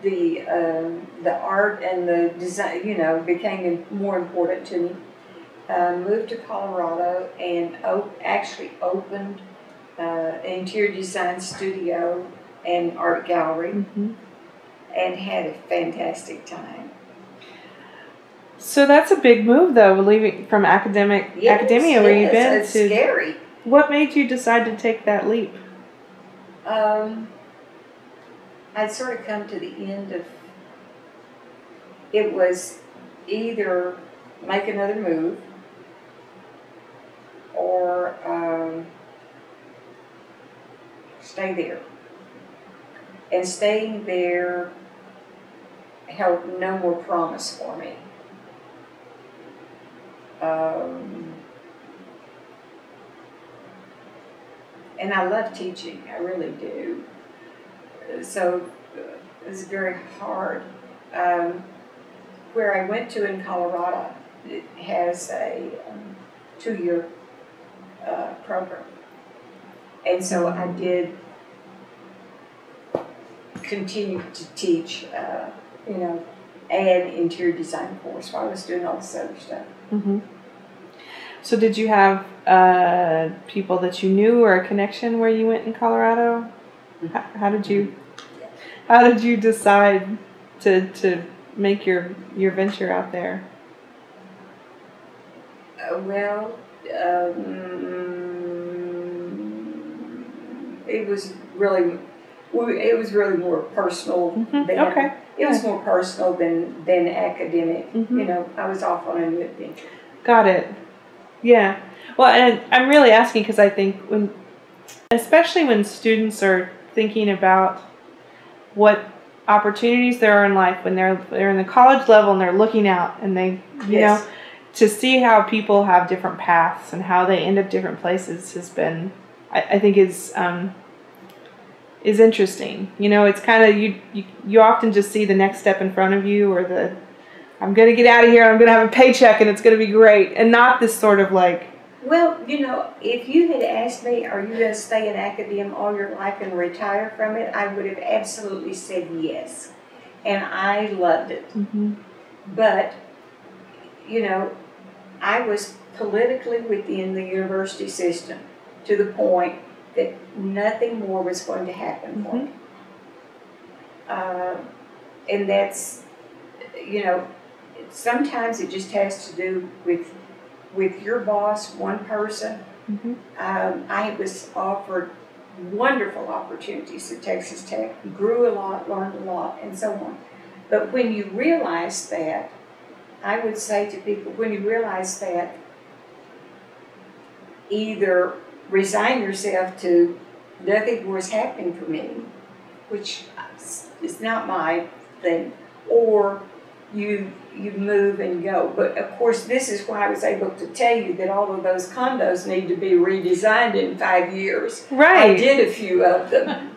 the art and the design, you know, became more important to me. Moved to Colorado and actually opened an interior design studio and art gallery, and had a fantastic time. So that's a big move, though, leaving from academia where you've been. It's scary. What made you decide to take that leap? I'd sort of come to the end of, it was either make another move or stay there. And staying there held no more promise for me. And I love teaching, I really do. So it was very hard. Where I went to in Colorado, it has a 2-year program. And so I did continue to teach, you know, add interior design course while I was doing all this other stuff. So did you have people that you knew or a connection where you went in Colorado? How did you decide to make your venture out there? it was really more personal than Okay. It was more personal than academic. You know, I was off on a new adventure. Got it. Yeah. Well, and I'm really asking because I think especially when students are thinking about what opportunities there are in life, when they're in the college level and they're looking out and they, you know, to see how people have different paths and how they end up different places has been, I think is interesting. You know, it's kind of, you often just see the next step in front of you, or I'm going to get out of here, I'm going to have a paycheck and it's going to be great, and not this sort of like. Well, you know, if you had asked me, are you going to stay in academia all your life and retire from it, I would have absolutely said yes. And I loved it. But, you know, I was politically within the university system to the point that nothing more was going to happen for me. And that's, you know, sometimes it just has to do with your boss, one person. I was offered wonderful opportunities at Texas Tech, grew a lot, learned a lot, and so on. But when you realize that, I would say to people, when you realize that, either resign yourself to nothing more is happening for me, which is not my thing, or you move and go. But of course, this is why I was able to tell you that all of those condos need to be redesigned in 5 years. Right. I did a few of them.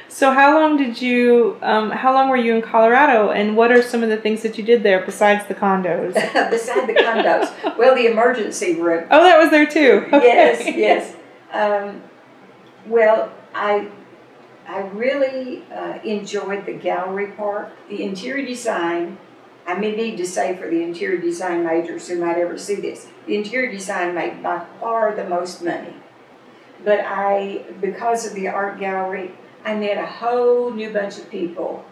So how long were you in Colorado, and what are some of the things that you did there besides the condos? Besides the condos, well, the emergency room. Oh, that was there too. Okay. Yes. Well, I really enjoyed the gallery part. The interior design, I may need to say for the interior design majors who might ever see this, the interior design made by far the most money. But because of the art gallery, I met a whole new bunch of people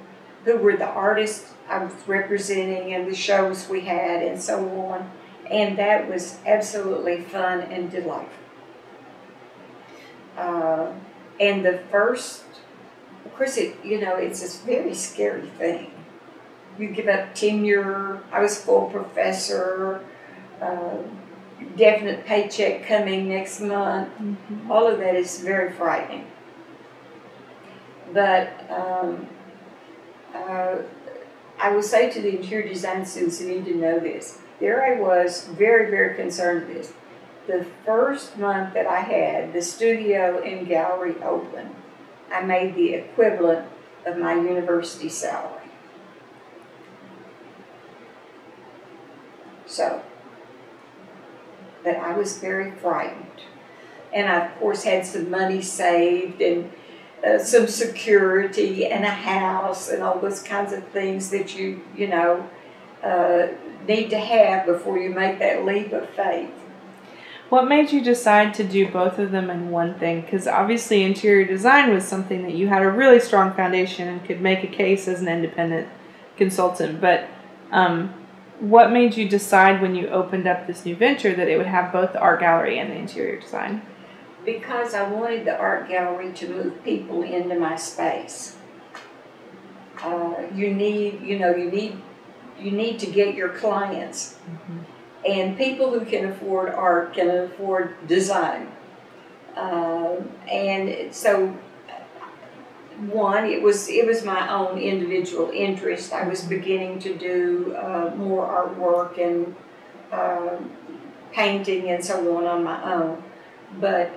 who were the artists I was representing and the shows we had and so on. And that was absolutely fun and delightful. And the first, of course, it's a very scary thing. You give up tenure. I was full professor, definite paycheck coming next month. All of that is very frightening. But I will say to the interior design students who need to know this, there I was, very, very concerned with this. The first month that I had the studio and gallery open, I made the equivalent of my university salary. So, but I was very frightened. And I, of course, had some money saved and some security and a house and all those kinds of things that you need to have before you make that leap of faith. What made you decide to do both of them in one thing? Because obviously interior design was something that you had a really strong foundation and could make a case as an independent consultant. But what made you decide when you opened up this new venture that it would have both the art gallery and the interior design? Because I wanted the art gallery to move people into my space. You need to get your clients. And people who can afford art can afford design. And so, one, it was my own individual interest. I was beginning to do more artwork and painting and so on my own. But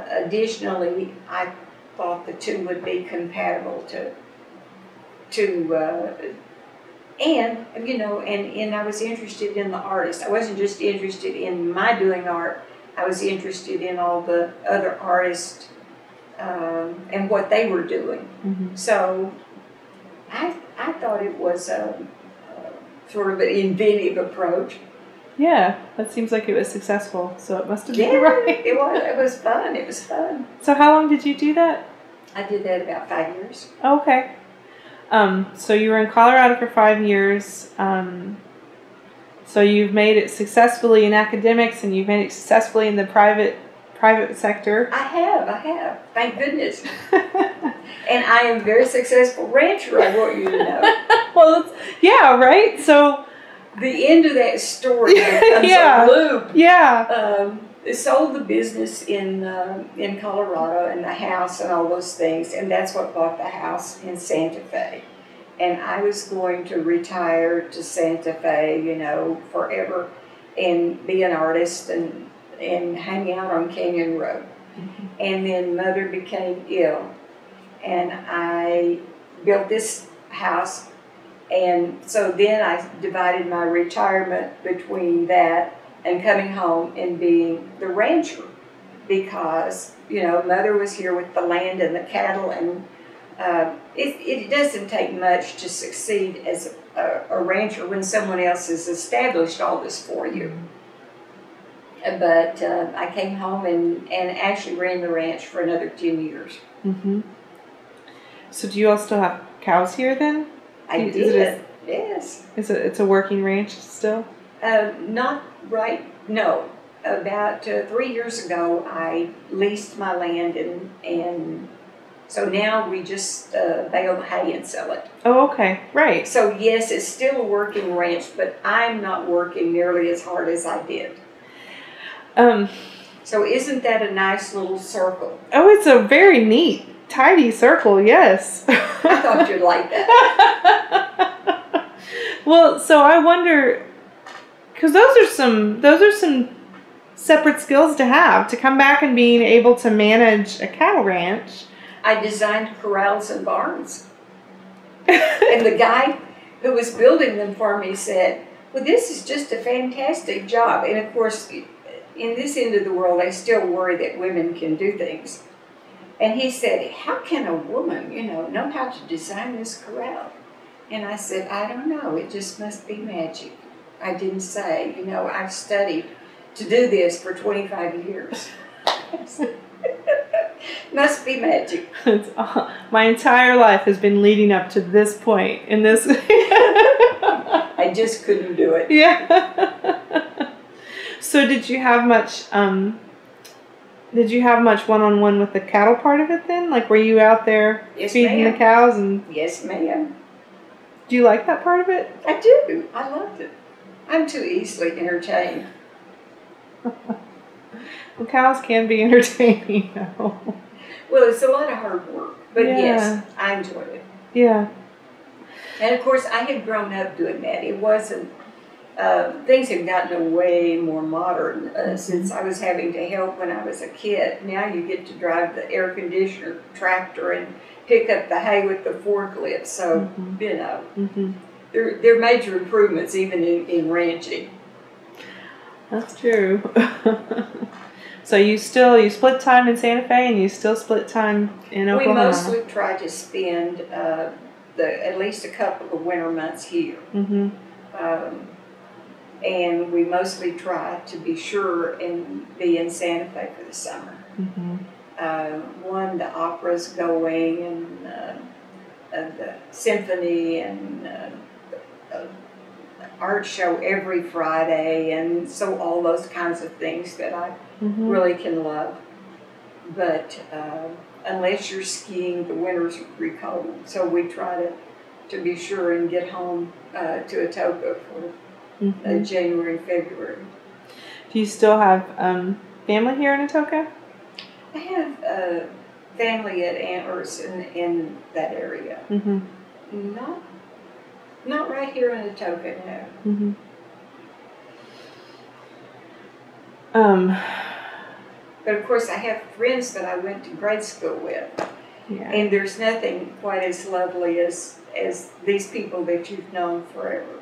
additionally, I thought the two would be compatible and I was interested in the artist. I wasn't just interested in my doing art. I was interested in all the other artists and what they were doing. So I thought it was sort of an inventive approach. Yeah, that seems like it was successful, so it must have been right. It was. It was fun. It was fun. So how long did you do that? I did that about 5 years. Okay. So you were in Colorado for 5 years. So you've made it successfully in academics, and you've made it successfully in the private private sector. I have. Thank goodness. And I am a very successful rancher, I want you to know. Well, yeah, right? So the end of that story becomes a loop. Yeah. Sold the business in Colorado and the house and all those things, and that's what bought the house in Santa Fe. And I was going to retire to Santa Fe, you know, forever, and be an artist and hang out on Canyon Road. Mm-hmm. And then Mother became ill, and I built this house. And so then I divided my retirement between that and coming home and being the rancher, because, you know, Mother was here with the land and the cattle, and it doesn't take much to succeed as a rancher when someone else has established all this for you. But I came home and actually ran the ranch for another 10 years. Mm-hmm. So do you all still have cows here then? I did, yes. It's a working ranch still? Not right, no. About 3 years ago, I leased my land, and so now we just bale the hay and sell it. Oh, okay, right. So yes, it's still a working ranch, but I'm not working nearly as hard as I did. So isn't that a nice little circle? Oh, it's a very neat, tidy circle, yes. I thought you'd like that. Well, so I wonder, because those are some separate skills to have, to come back and being able to manage a cattle ranch. I designed corrals and barns. And the guy who was building them for me said, well, this is just a fantastic job. And of course, in this end of the world, they still worry that women can do things. And he said, how can a woman, you know how to design this corral? And I said, I don't know. It just must be magic. I didn't say, you know, I've studied to do this for 25 years. Must be magic. My entire life has been leading up to this point. In this, I just couldn't do it. Yeah. So did you have much one-on-one with the cattle part of it then? Like, were you out there feeding the cows? And yes, ma'am. Do you like that part of it? I do. I loved it. I'm too easily entertained. Well, cows can be entertaining, though. Well, it's a lot of hard work, but yes, I enjoyed it. Yeah. And of course, I had grown up doing that. It wasn't, things have gotten way more modern since I was having to help when I was a kid. Now you get to drive the air conditioner tractor and pick up the hay with the forklift. So, you know, there are major improvements even in ranching. That's true. So you split time in Santa Fe, and you still split time in Oklahoma? We mostly try to spend at least a couple of winter months here. And we mostly try to be sure and be in Santa Fe for the summer. The opera's going, and the symphony, and art show every Friday, and so all those kinds of things that I really can love. But unless you're skiing, the winters are pretty cold. So we try to be sure and get home to Atoka for January and February. Do you still have family here in Atoka? I have family at Antlers in that area. Not right here in Atoka, no. But of course, I have friends that I went to grade school with. Yeah. And there's nothing quite as lovely as these people that you've known forever.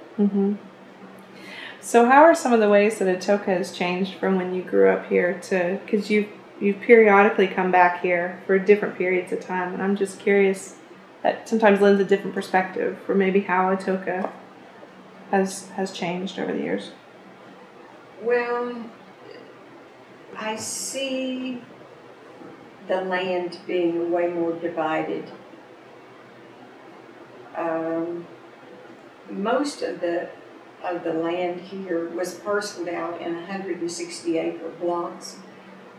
So how are some of the ways that Atoka has changed from when you grew up here to, because you've periodically come back here for different periods of time, and I'm just curious, that sometimes lends a different perspective for maybe how Atoka has changed over the years. Well, I see the land being way more divided. Most of the land here was parceled out in 160-acre blocks,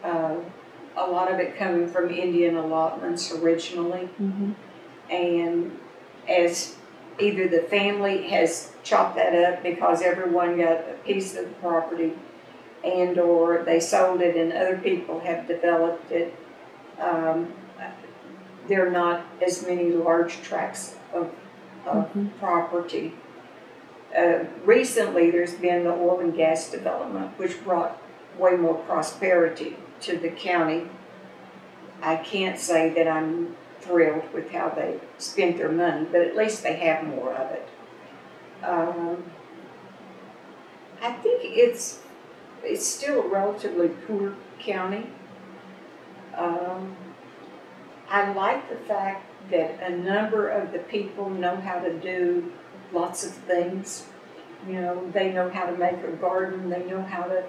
A lot of it coming from Indian allotments originally. Mm-hmm. And as either the family has chopped that up because everyone got a piece of the property, and or they sold it and other people have developed it, there are not as many large tracts of property. Recently there's been the oil and gas development, which brought way more prosperity to the county. I can't say that I'm thrilled with how they spent their money, but at least they have more of it. I think it's still a relatively poor county. I like the fact that a number of the people know how to do lots of things. You know, they know how to make a garden, they know how to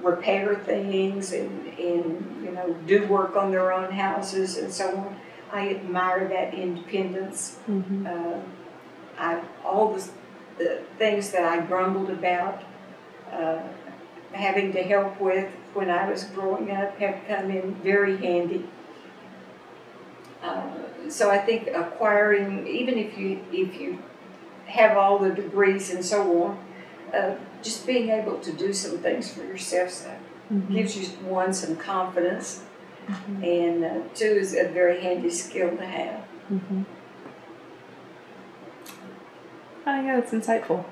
repair things and you know, do work on their own houses and so on. I admire that independence. Mm-hmm. All the things that I grumbled about having to help with when I was growing up have come in very handy. So I think acquiring, even if you have all the degrees and so on, just being able to do some things for yourself gives you, one, some confidence, and two, is a very handy skill to have. I think that's insightful.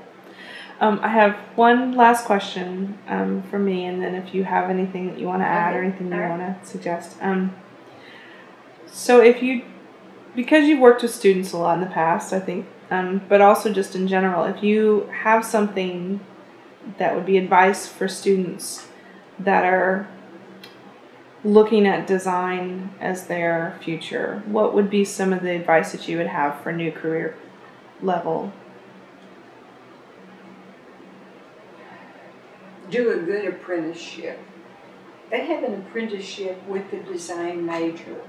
I have one last question from me, and then if you have anything that you want to add or anything you want to suggest. So because you've worked with students a lot in the past, I think, but also just in general, if you have something that would be advice for students that are looking at design as their future, what would be some of the advice that you would have for new career level? Do a good apprenticeship. They have an apprenticeship with the design major,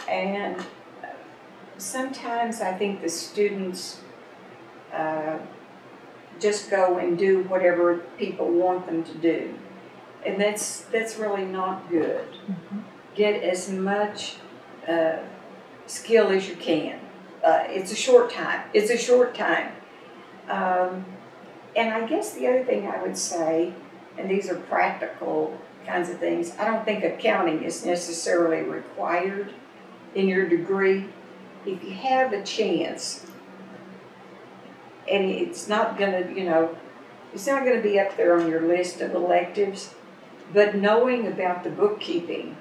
and sometimes I think the students just go and do whatever people want them to do, and that's really not good. Get as much skill as you can. It's a short time. It's a short time. And I guess the other thing I would say, and these are practical kinds of things, I don't think accounting is necessarily required in your degree. If you have a chance, and it's not going to, it's not going to be up there on your list of electives, but knowing about the bookkeeping,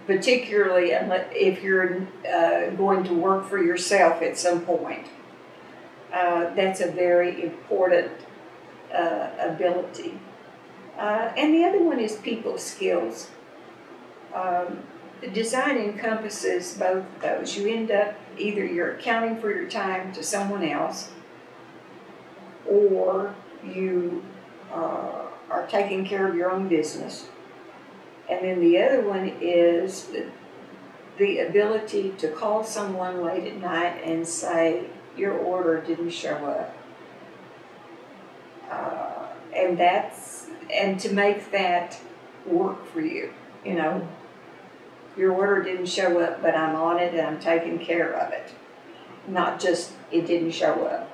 particularly if you're going to work for yourself at some point, that's a very important ability. And the other one is people skills. Design encompasses both of those. You end up, either you're accounting for your time to someone else, or you are taking care of your own business. And then the other one is the ability to call someone late at night and say, your order didn't show up. And to make that work for you, your order didn't show up, but I'm on it and I'm taking care of it. Not just, it didn't show up.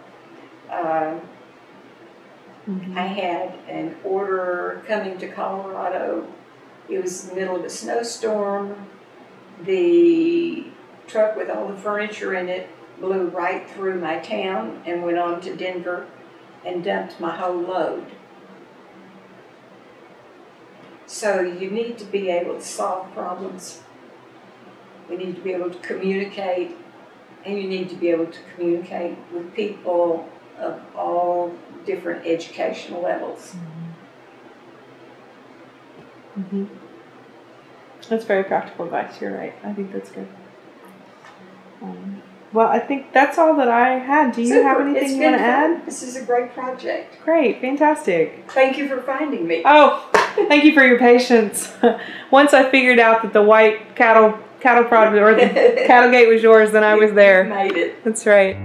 I had an order coming to Colorado. It was the middle of a snowstorm. The truck with all the furniture in it blew right through my town and went on to Denver and dumped my whole load. So you need to be able to solve problems. You need to be able to communicate, and you need to be able to communicate with people of all different educational levels. That's very practical advice. You're right. I think that's good. Well, I think that's all that I had. Do you have anything you want to add? This is a great project. Great. Fantastic. Thank you for finding me. Oh, thank you for your patience. Once I figured out that the white cattle prod or the cattle gate was yours, then I was there. You made it. That's right.